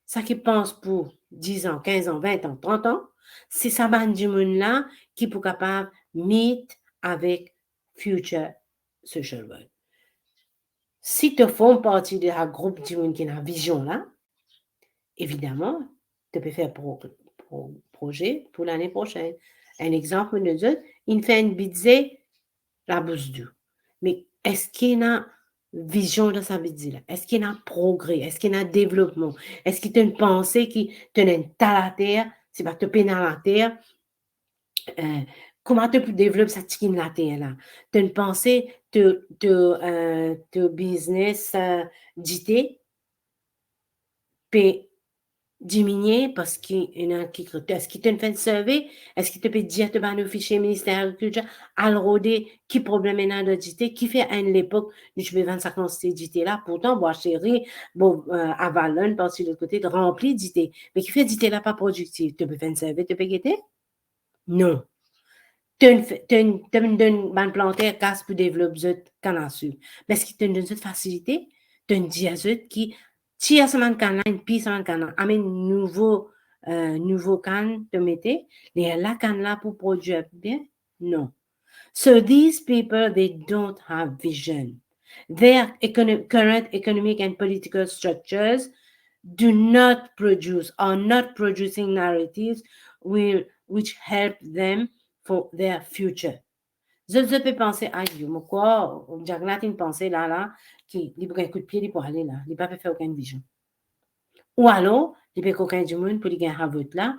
ça qui pense pour 10 ans, 15 ans, 20 ans, 30 ans, c'est ça bande du monde là qui est capable de meet avec future social work. Si tu fais partie de un groupe du monde qui a une vision là, évidemment, tu peux faire projet pour l'année prochaine. Un exemple de ça, il fait une budget la bourse d'eau. Mais est-ce qu'il y a une vision dans sa budget là? Est-ce qu'il y a un progrès? Est-ce qu'il y a un développement? Est-ce qu'il y a une pensée qui te donne à la terre? C'est pas te peine à la terre. Comment tu peux développer cette skin la terre là? Tu as une pensée de business d'idée, puis diminuer parce qu'il y en a qui est-ce qu'il te fait survey, est-ce qu'il te peut dire te ban le fichier ministère de l'agriculture al rôder qui problème est dans d'identité qui fait à l'époque je vais vendre ça quand c'est d'identité là pourtant bois chéri bon avalon par sur l'autre côté de rempli d'identité mais qui fait d'identité là pas productif te peut faire survey te peut guetter non te donne ban planter casse pour développer zot canne à sucre mais ce qui te donne cette facilité te dit à zot qui si à ce moment là une piste à canne amène nouveau canne te mettez les la canne là pour produire bien non so these people they don't have vision their current economic and political structures do not produce or not producing narratives which help them for their future. Je peux penser à you, mais quoi, j'ai une pensée là, qui, il peut un coup de pied pour aller là, il peut pas faire aucune vision. Ou alors, il peut aucun du monde pour lui gagner un vote là,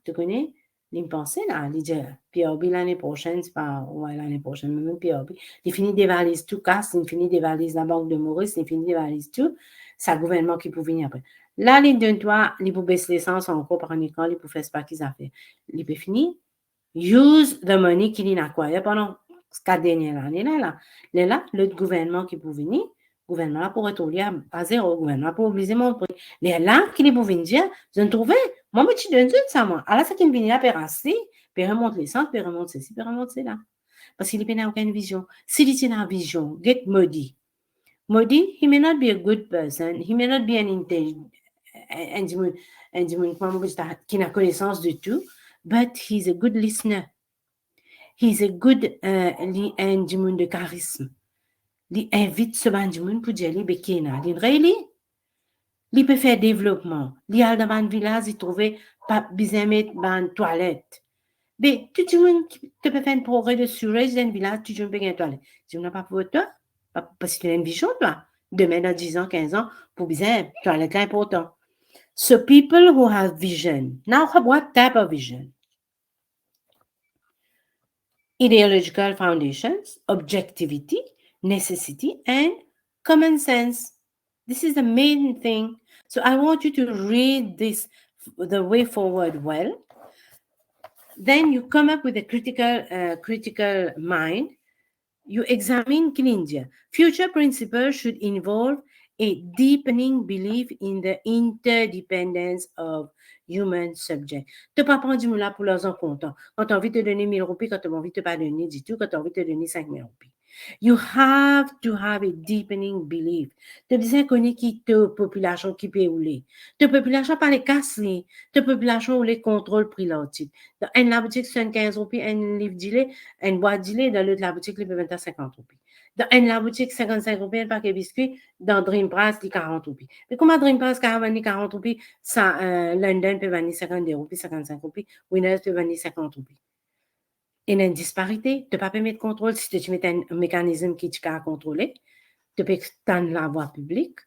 tu connais, il pensait là, il dit, PRB l'année prochaine, c'est pas, ouais, l'année prochaine, même PRB, il finit des valises tout casse, il finit des valises la Banque de Maurice, il finit des valises tout, c'est le gouvernement qui peut venir après. Là, il donne toi, il peut baisser l'essence encore par un école, il peut faire ce pas qu'ils ont fait. Il peut finir, use the money qu'il a acquis pendant 4 dernières années là, le gouvernement qui peut venir, le gouvernement pour retourner à zéro, le gouvernement pour obliger mon prix. Les là, qu'il peut venir dire, je ne trouvais, moi, je te donne ça, moi. Alors, ça qui vient là, pour rester, pour remonter les centres, pour remonter ceci, pour remonter là. Parce qu'il n'a aucune vision. S'il est une vision, get Modi. Modi, he may not be a good person, he may not be an intelligent, qui n'a connaissance de tout, but he's a good listener. He's a good indimun de charisme. Il invite ce bandimun pour dire, il bekena, il réeli. Il peut faire développement. Il a dans un village, il trouve pas besoin de mettre une toilette. Mais tout le monde te peut faire un progrès de surage dans un village, tout le monde peut une toilette. Tu n'as pas pour toi, parce que tu as une vision, toi. Demain, dans 10 ans, 15 ans, pour besoin, toilette est important. So people who have vision. Now, what type of vision? Ideological foundations, objectivity, necessity, and common sense. This is the main thing. So I want you to read this, the way forward well. Then you come up with a critical mind. You examine India. Future principles should involve a deepening belief in the interdependence of human subject. Tu pas prendre du moulin pour leurs en comptant. Quand tu as envie de te donner 1000 roupies, quand tu as envie de te pas donner du tout, quand tu as envie de te donner 5000 roupies. You have to have a deepening belief. Tu besoin connaître qui te population qui peut rouler. Te population pas les casser. Te population ou les contrôle prix l'autre. Dans une la boutique 75 roupies, un livre d'ilé, une boîte d'ilé, dans l'autre la boutique, il peut vendre 50 roupies. Dans une la boutique 55 roupies, un paquet biscuit, dans Dream Price, il 40 roupies. Mais comment Dream Price, quand vendre 40 roupies, ça, London peut vendre 52 roupies, 55 roupies, Winners peut vendre 50 roupies. Il y a une disparité. Tu ne peux pas permettre de contrôle si tu mets un mécanisme qui te contrôler. Tu peux extendre la voie publique.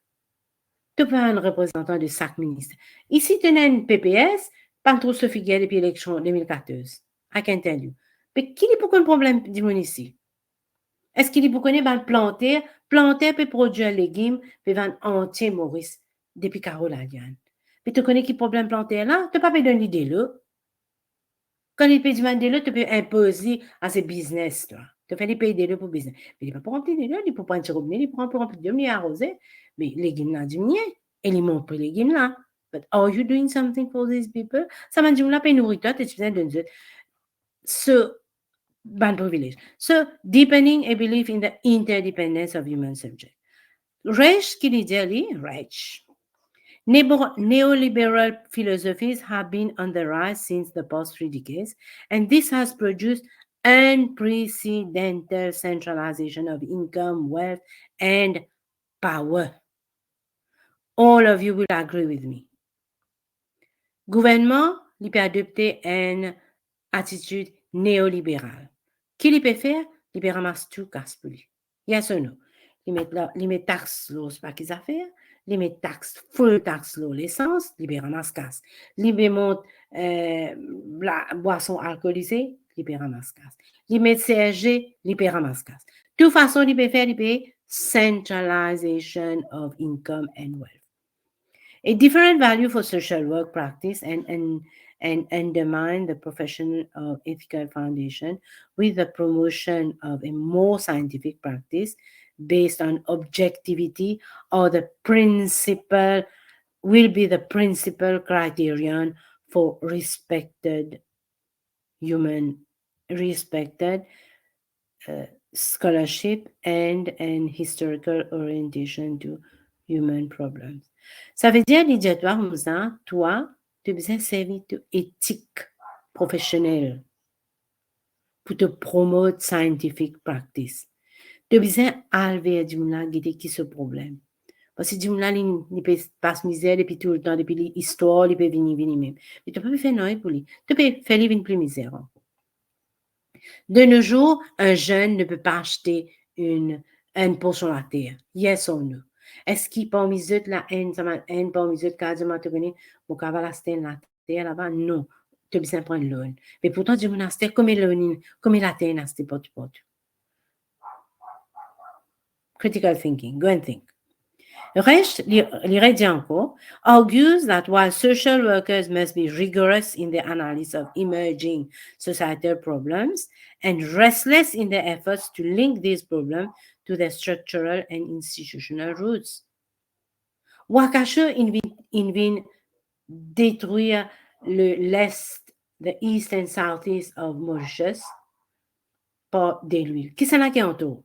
Tu peux avoir un représentant de chaque ministère. Ici, tu as une PPS, pas trop se figurer depuis l'élection 2014. I can tell you. Mais qui est pour un problème du ici? Est-ce qu'il est pour qu'on ait planter? Planter peut produire légumes, peut vendre entier Maurice depuis Caroladian. Mais tu connais qui problème planter là? Tu ne peux pas donner l'idée là. Quand il paye du là, tu peux imposer à ces business là. Tu fais les payer des pour business. Mais il ne peut pas remplir des il peut prendre un robinet, il prend pour remplir de il arroser. Mais les légumes là diminuent. Et ils montent pour les légumes là. But are you doing something for these people? Ça m'a dit, on l'a payé nourriture, tu viens de dire. So, bad privilege. So, deepening a belief in the interdependence of human subject. Reich, qui dit, Reich. Neoliberal philosophies have been on the rise since the past 3 decades, and this has produced unprecedented centralization of income, wealth, and power. All of you will agree with me. Gouvernement, il peut adopter une attitude néolibérale. Qui il peut faire? Il peut ramasser tout casse pour lui. Yes or no? Il met taxe sur ce pas qu'ils affaires. Il met taxe, full taxe sur l'essence, il ramasse casse. Il monte la boisson alcoolisée, il ramasse casse. Il met CSG, il ramasse casse. De toute façon, il peut faire, il peut centralization of income and wealth. A different value for social work practice and undermine the professional of ethical foundation with the promotion of a more scientific practice based on objectivity or the principle will be the principal criterion for human respected scholarship and an historical orientation to human problems. Ça veut dire, dis-toi, Hamza, toi, tu as besoin de servir de éthique professionnelle pour te promouvoir scientific practice. Tu as besoin d'enlever du monde qui ce problème. Parce que du monde il peut passer misère depuis tout le temps, depuis l'histoire, il peut venir même. Mais tu peux pas faire non pour lui. Tu peux faire lui venir plus misère. De nos jours, un jeune ne peut pas acheter une peau sur la terre. Yes or no? Est-ce qu'il peut miser la haine peut miser quasiment te connaître pour qu'elle va la terre là-bas? Non. Tu as besoin de prendre l'eau. Mais pourtant, du monastère, comme la terre n'a pas de porte. Critical thinking. Go and think. Recht, Liredianko, argues that while social workers must be rigorous in their analysis of emerging societal problems and restless in their efforts to link these problems to their structural and institutional roots. Wakasho invite détruire l'Est, the East and Southeast of Mauritius par de l'huile. Qui s'en a qui entoure?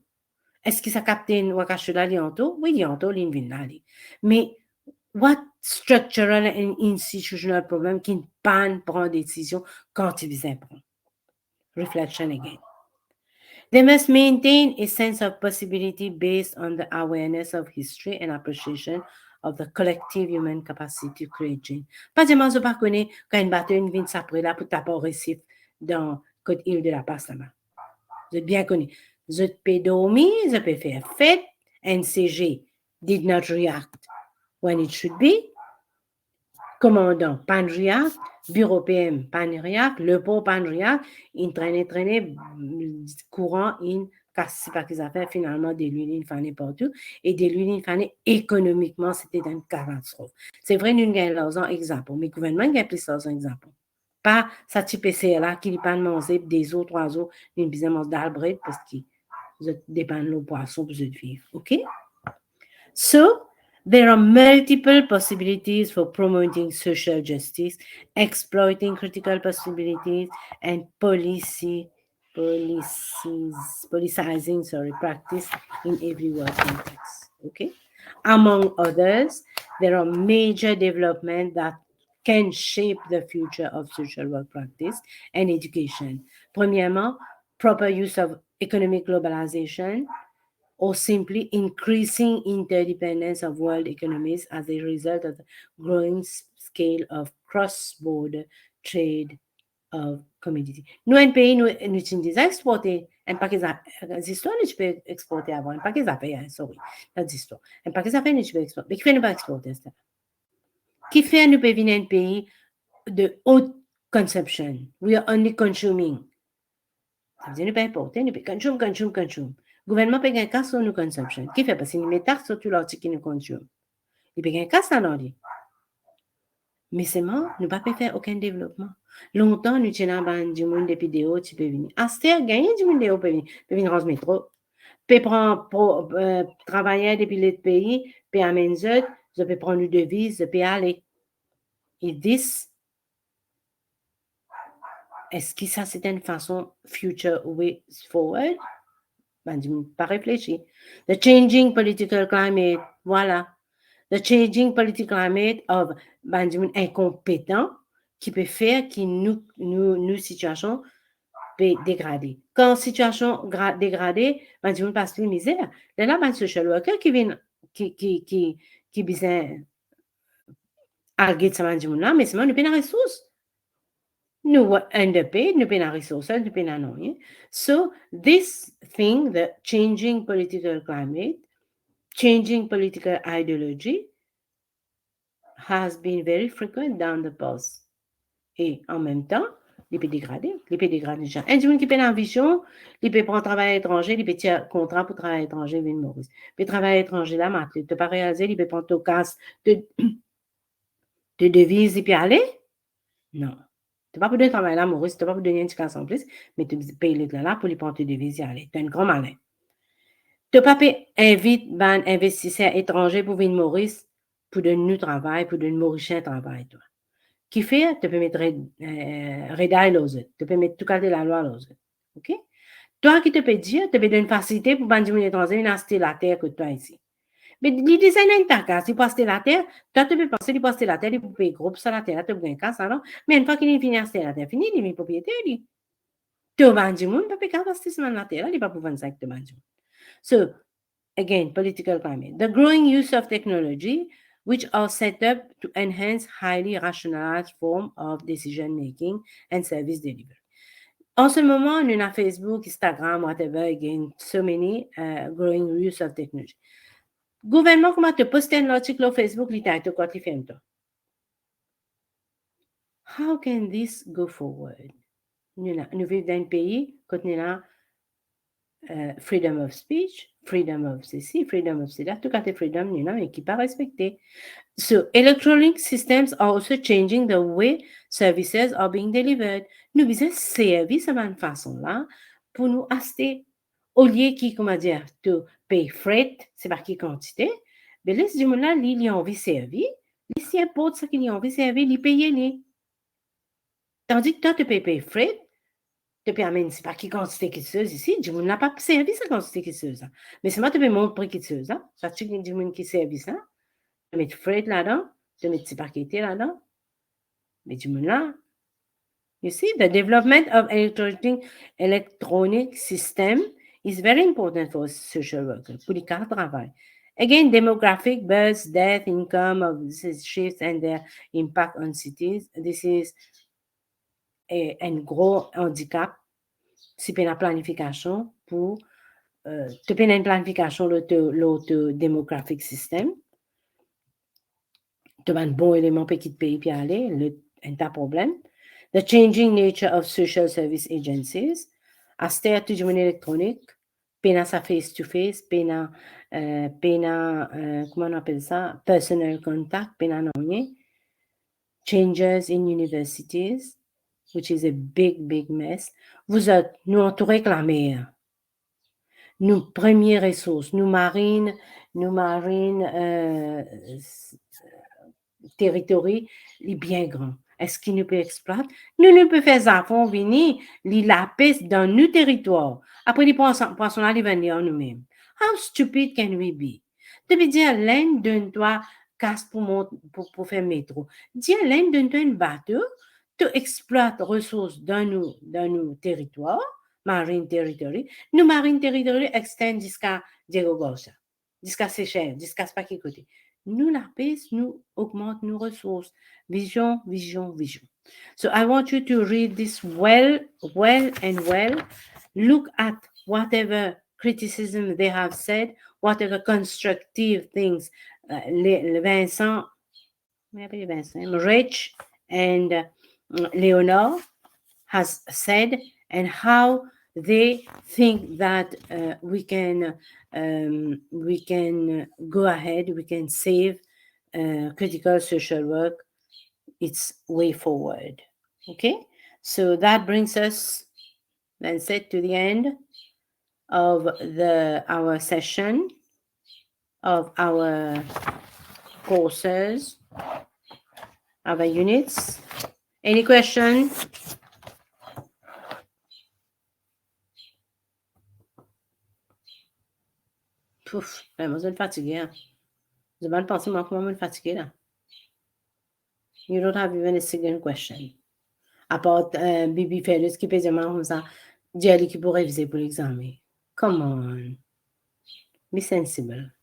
Est-ce que ça capte Wakashula lianto? Oui, lianto, l'invinali. Mais what structural and institutional problem qui ne prend des décisions quand ils en prennent? Reflection again. They must maintain a sense of possibility based on the awareness of history and appreciation of the collective human capacity to create change. Pas seulement je ne connais pas quand une bataille vient s'après là pour taper au récif dans côte île de la Passe là-bas. Vous êtes bien connu. Je peux dormir, je peux faire fête. NCG did not react when it should be. Commandant, pan react. Bureau PM, pan react. Le pot, pan react. Il traînait, courant, c'est pas qu'ils avaient finalement des l'huile, il fallait partout. Et des l'huile, il fallait économiquement, c'était une catastrophe. C'est vrai, nous avons leurs exemples, mais le gouvernement a pris leurs exemples. Pas ça type là qui n'est pas manger des autres oiseaux, une business d'arbre parce que vous dépendez de poissons pour vivre. OK? So, there are multiple possibilities for promoting social justice, exploiting critical possibilities, and policizing practice in every work context. Okay? Among others, there are major developments that can shape the future of social work practice and education. Premièrement, proper use of economic globalization, or simply increasing interdependence of world economies as a result of the growing scale of cross-border trade of commodities. Nous, un pays, nous utilisons exporter un paquet d'histoires, nous peux exporter avant, un paquet d'affaires, sorry, pas d'histoire. Un paquet d'affaires, nous peux exporter. Mais qui fait nous pas exporter ça? Qui fait nous peut venir un pays de haute consumption? We are only consuming. Ça veut dire nous pas importer, nous peut consume. Le gouvernement peut gagner sur nos consumption. Qui fait parce qu'il met taxe sur tout l'article qu'il nous consomme. Il peut gagner ça dans lui. Mais seulement, nous ne pouvons pas faire aucun développement. Longtemps, nous avons du monde depuis des hauts, tu peux venir. Astère, gagner du monde des hauts, peut venir dans le métro. Peut prendre, travailler depuis l'autre pays, peut amener eux, je peux prendre une devise, je peux aller. Et this, est-ce que ça, c'est une façon future way forward? Pas réfléchi. The changing political climate, voilà. The changing political climate of incompétent qui peut faire que nous situation peut dégrader. Quand situation dégradée, passe plus misère. Là, social worker qui vient qui besoin arguer ça là, mais c'est nous pas la ressource. Nous underpaid, nous pas la ressource, nous pas la non. So this thing, the changing political climate, changing political ideology has been very frequent down the past. Et en même temps, il peut dégrader les gens. Un qui peut en vision, il peut prendre travail étranger, il peut tirer contrat pour travail étranger, Maurice. Il peut travailler étranger là, il peut pas réaliser, il peut prendre ton casse de Tu devises y aller? Non. Tu n'as pas pour de travail là, Maurice, tu n'as pas pour donner une indication en plus, mais tu payes le là pour lui prendre tes devises y aller. Tu es un grand malin. Tu n'as pas invite un investisseur étranger pour venir Maurice pour donner nous travail, pour donner Maurice un travail, toi. Qui fait, tu peux mettre Reda aux autres. Tu peux mettre tout cas de la loi aux autres. OK? Toi qui te peux dire, tu peux donner une facilité pour bandir les étrangers, venir acheter la terre que toi ici. Mais les designers ta cas, si passer la terre, toi tu peux penser de passer la terre, il peut payer groupe sur la terre, tu peux gagner casse alors. Mais une fois qu'il finit acheter la terre, fini, il est propriétaire lui. Tu vends du monde, tu peux pas passer sur la terre, il va pas vendre ça que tu vends. So, again, political climate. The growing use of technology, which are set up to enhance highly rationalized form of decision making and service delivery. En ce moment, on a Facebook, Instagram, whatever, again, so many growing use of technology. Gouvernement, comment te poster un article sur Facebook, il t'a quoi tu fais toi? How can this go forward? Nous vivons dans un pays quand nous avons freedom of speech, freedom of ceci, freedom of cela, tout cas de freedom, nous avons et qui pas respecté. So, electronic systems are also changing the way services are being delivered. Nous besoin service de cette façon-là pour nous acheter au lieu qui, comment dire, de payer fret, c'est par quelle quantité, mais là, ce moment-là, il y a envie de servir, il s'y importe ce qu'il y a envie de servir, il paye les. Tandis que toi, tu payes fret, tu permets, c'est par quelle quantité qui se ici, du monde n'a pas servi cette quantité qui se mais c'est moi qui te mon prix qui se ça tu dis du monde qui servi ça, tu mets fret là-dedans, tu mets par qualité là-dedans, mais du monde là, you see, the development of electronic system is very important for social workers, pour les cas de travail. Again, demographic, births, death, income of these shifts and their impact on cities. This is un gros handicap si tu as une planification pour tu as une planification l'autre demographic system. Tu as un bon élément pour qui te paye puis aller, un problème. The changing nature of social service agencies. Aster tout du monde électronique, pena sa face-to-face, pena, comment on appelle ça, personal contact, pena non rien. Changes in universities, which is a big mess. Vous êtes, nous entourés avec la mer. Nos premières ressources, nos marines, territoires, les bien grands. Est-ce qu'ils nous peut exploiter? Nous ne pouvons faire ça pour venir, les lapis dans nos territoires. Après, les poissons là, ils venir nous-mêmes. How stupid can we be? Tu peux dire, l'Inde donne-toi casse pour faire métro. Dis, l'Inde donne-toi une bateau, tu exploites ressources dans nos territoires, marine territory. Nos marine territory extendent jusqu'à Diego Garcia, jusqu'à Seychelles, jusqu'à Spakicoté. Nous, la paix, nous augmente nos ressources. Vision. So I want you to read this well. Look at whatever criticism they have said, whatever constructive things Vincent, Rich and Leonor has said, and how they think that we can go ahead, we can save critical social work. It's way forward. Okay, so that brings us then said to the end of our session of our courses, our units. Any question? Pouf, moi, je suis fatiguée. Je vais penser, moi, comment je suis fatiguée, là. You don't have even a single question. À part Bibi Ferris qui peut dire comme ça, Jelly qui pourrait réviser pour l'examen. Come on. Be sensible.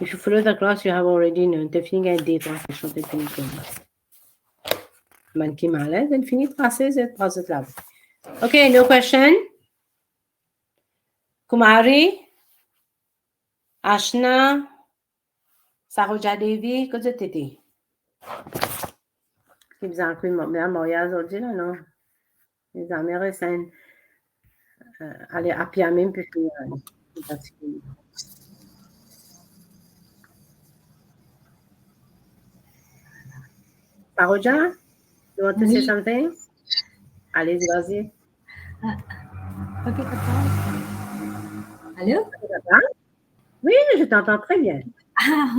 If you follow the class, you have already known. Tu finis un date en question, tu finis comme ça. Man qui malade, elle finit de passer cette là. Okay, no question? Kumari? Ashna? Saroja Devi? Qu'est-ce que tu dis? Qui vous a inclus ma moya aujourd'hui, là, non? Les Américains, aller à pied même, puis Saroja, you want to say Oui. something? Allez-y, vas-y. Ok, allô? Oui, je t'entends très bien. Ah,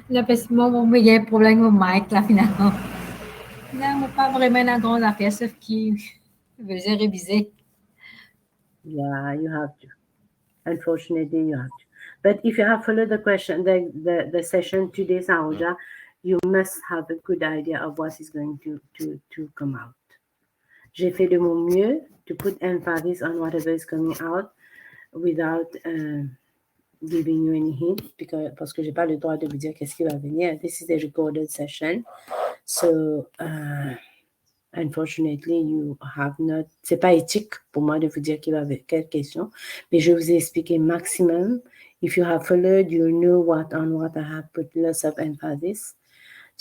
là, parce que moi, il y a un problème au mic, là, finalement. Non, pas vraiment une grande affaire, sauf qu'il faisait réviser. Yeah, you have to. Unfortunately, you have to. But if you have followed the question, the session today, Saroja, you must have a good idea of what is going to come out. J'ai fait de mon mieux to put emphasis on whatever is coming out without giving you any hint parce que j'ai pas le droit de vous dire qu'est-ce qui va venir. This is a recorded session, so unfortunately you have not. C'est pas éthique pour moi de vous dire qu'il va avec quelle question, mais je vous ai expliqué maximum. If you have followed, you know what I have put lots of emphasis.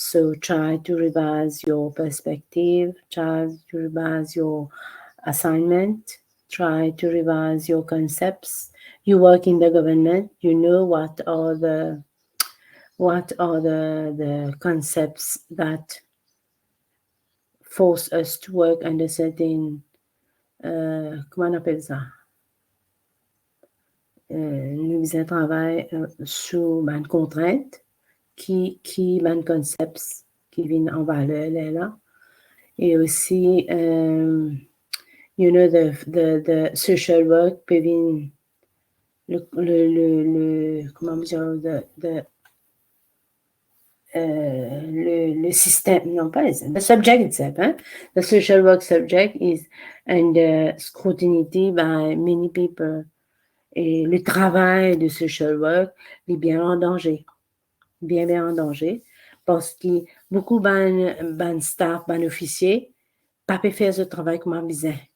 So try to revise your perspective, try to revise your assignment, try to revise your concepts. You work in the government, you know what are the concepts that force us to work under certain comment on appelle ça? Nous faisons travail sous une contrainte qui concepts qui viennent en valeur là. Et aussi, you know, the social work peut venir comment dire, le système, non pas the subject itself, hein? The social work subject is under scrutiny by many people. Et le travail de social work est bien en danger. Bien en danger. Parce que beaucoup de staff, officiers, pas pu faire ce travail comme on disait.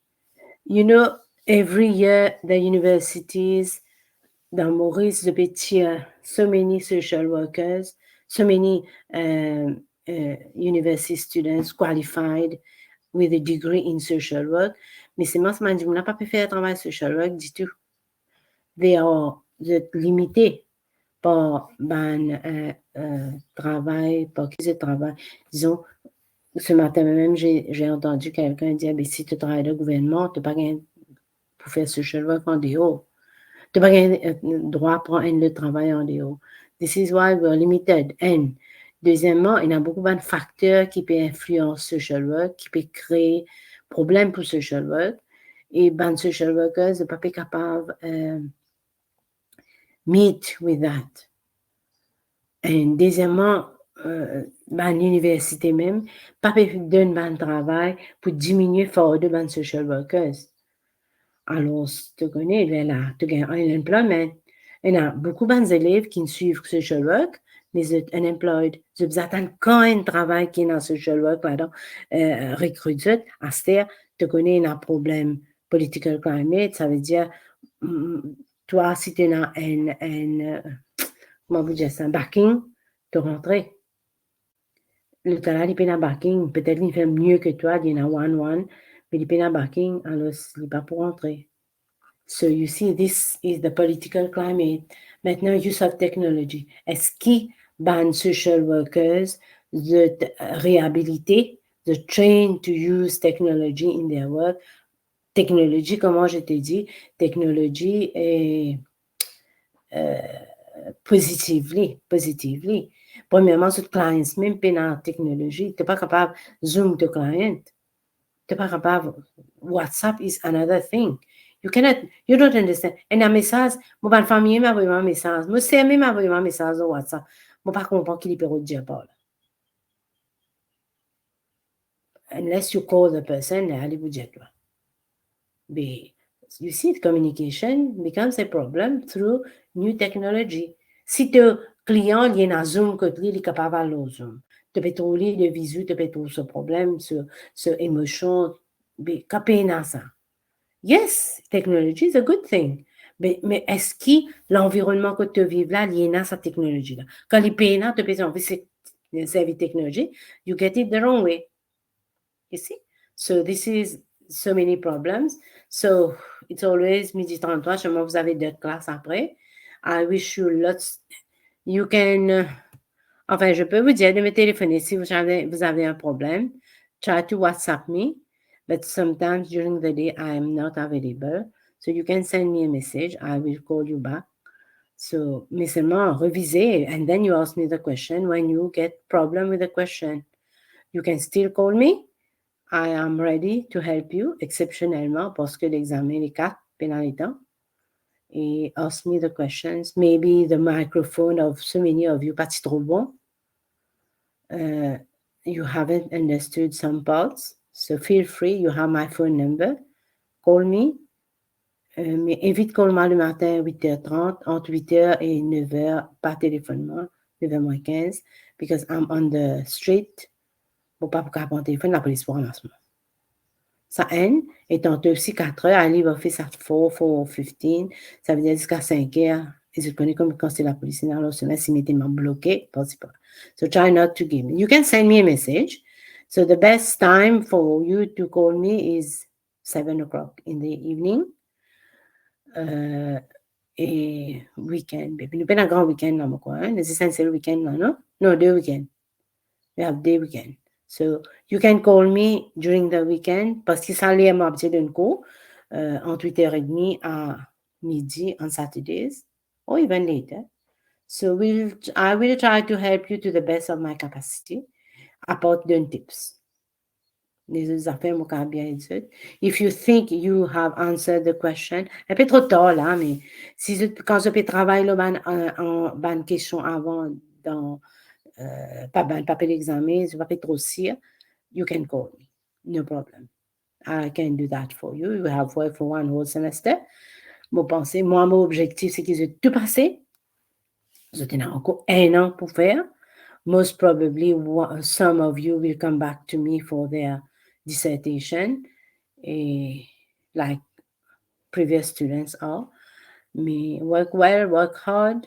You know, every year the universities dans Maurice de Pétia, so many social workers, so many university students qualified with a degree in social work. Mais c'est moi, je n'ai pas pu faire un travail social work du tout. They are limités par travail, par qui je travaille. Disons, ce matin même, j'ai entendu quelqu'un dire, si tu travailles au gouvernement, tu n'as pas gagné pour faire social work en dehors. Tu n'as pas gagné droit à prendre le travail en dehors. This is why we're limited. And deuxièmement, il y a beaucoup de facteurs qui peuvent influencer social work, qui peuvent créer problème pour social work. Et les social workers ne sont pas capables meet with that. Et deuxièmement, l'université même, pas donne un travail pour diminuer fort de social workers. Alors, tu connais, là, tu gagnes un employment. Il y a beaucoup d'élèves qui suivent social work, mais sont unemployed. Ils attendent quand un travail qui est dans social work, là-dedans, recruté. À ce stade, tu connais, il y a un problème political climate, ça veut dire, toi, si tu as comment vous dire ça, backing, tu rentres. Le talent, il a backing, peut-être qu'il fait mieux que toi, il y en a one, mais il a backing, alors il n'est pas pour rentrer. So you see, this is the political climate. Maintenant, use of technology. Est-ce qu'ils ban social workers de réhabiliter, de train to use technology in their work? Technologie, comment je t'ai dit, technologie est positively. Premièrement, sur clients, même pas dans la technologie, tu n'es pas capable de Zoom de client. Tu n'es pas capable. WhatsApp is another thing. You don't understand. Et un message, ma famille m'a envoyé un message. Moi, c'est m'a envoyé un message sur WhatsApp. Moi, pas comprendre qu'il peut dire pas. Unless you call the person, allez vous dire toi. But you see, communication becomes a problem through new technology. Si ton client il est dans Zoom, que il est capable de Zoom. Tu peux trouver de visu, tu peux trouver ce problème, ce émotion, mais capé dans ça. Yes, technology is a good thing. Mais est-ce que l'environnement que tu vis là, il y a sa technologie là? Quand les pays là, tu peux servir technologie, you get it the wrong way. You see? So this is so many problems. So it's always 12h33. Seulement vous avez d'autres classes après. I wish you lots. You can Enfin, je peux vous dire de me téléphoner si vous avez un problème. Try to WhatsApp me, but sometimes during the day I am not available. So you can send me a message. I will call you back. So, mais seulement reviser, and then you ask me the question when you get problem with the question. You can still call me. I am ready to help you, exceptionnellement, parce que l'examen, les 4 pénalités. Et ask me the questions. Maybe the microphone of so many of you, pas si trop bon. You haven't understood some parts. So feel free, you have my phone number. Call me. Mais invite call-moi le matin à 8h30, entre 8h et 9h, par téléphonement, 9h moins 15, because I'm on the street. Pour pas prendre téléphone, la police pour ramassement. Ça end, et tantôt aussi 4h, I leave office at 4:15, ça veut dire jusqu'à 5h. Et je connais comme quand c'est la police, dans le semestre, ils m'étaient bloqué, possible. So try not to give me. You can send me a message. So the best time for you to call me is 7 o'clock in the evening. Et weekend, baby. Nous pas un grand weekend là, quoi. Hein? Les essentiels weekend là, non? No, 2 weekends. We have day weekend. So you can call me during the weekend parce que ça l'est m'habitué d'un coup entre 8h30 à midi on Saturdays or even later. So I will try to help you to the best of my capacity about the tips. Les affaires m'ont bien dit. If you think you have answered the question, un peu trop tard là, mais quand je peux travailler en bonne question avant dans pas l'examen, je vais pas trop sûr, you can call me. No problem. I can do that for you. You have worked for one whole semester. Mon objectif, c'est qu'ils aient tout passé. Vous avez encore 1 an pour faire. Most probably, some of you will come back to me for their dissertation, like previous students are. Mais work well, work hard.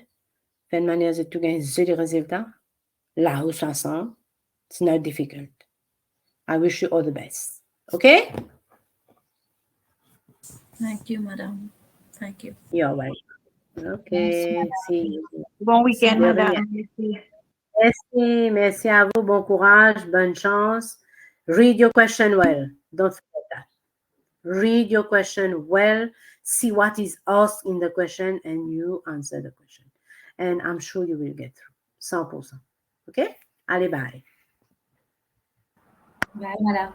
Fait de manière de tout gagner des résultats. Là où ça sent, it's not difficult. I wish you all the best. Okay? Thank you, madam. Thank you. You're welcome. Okay. See you. Bon week-end, De rien. madame. Merci. Merci, merci à vous. Bon courage, bonne chance. Read your question well. Don't forget that. Read your question well. See what is asked in the question and you answer the question. And I'm sure you will get through. 100%. Okay? Allez, bye. Bye, madame.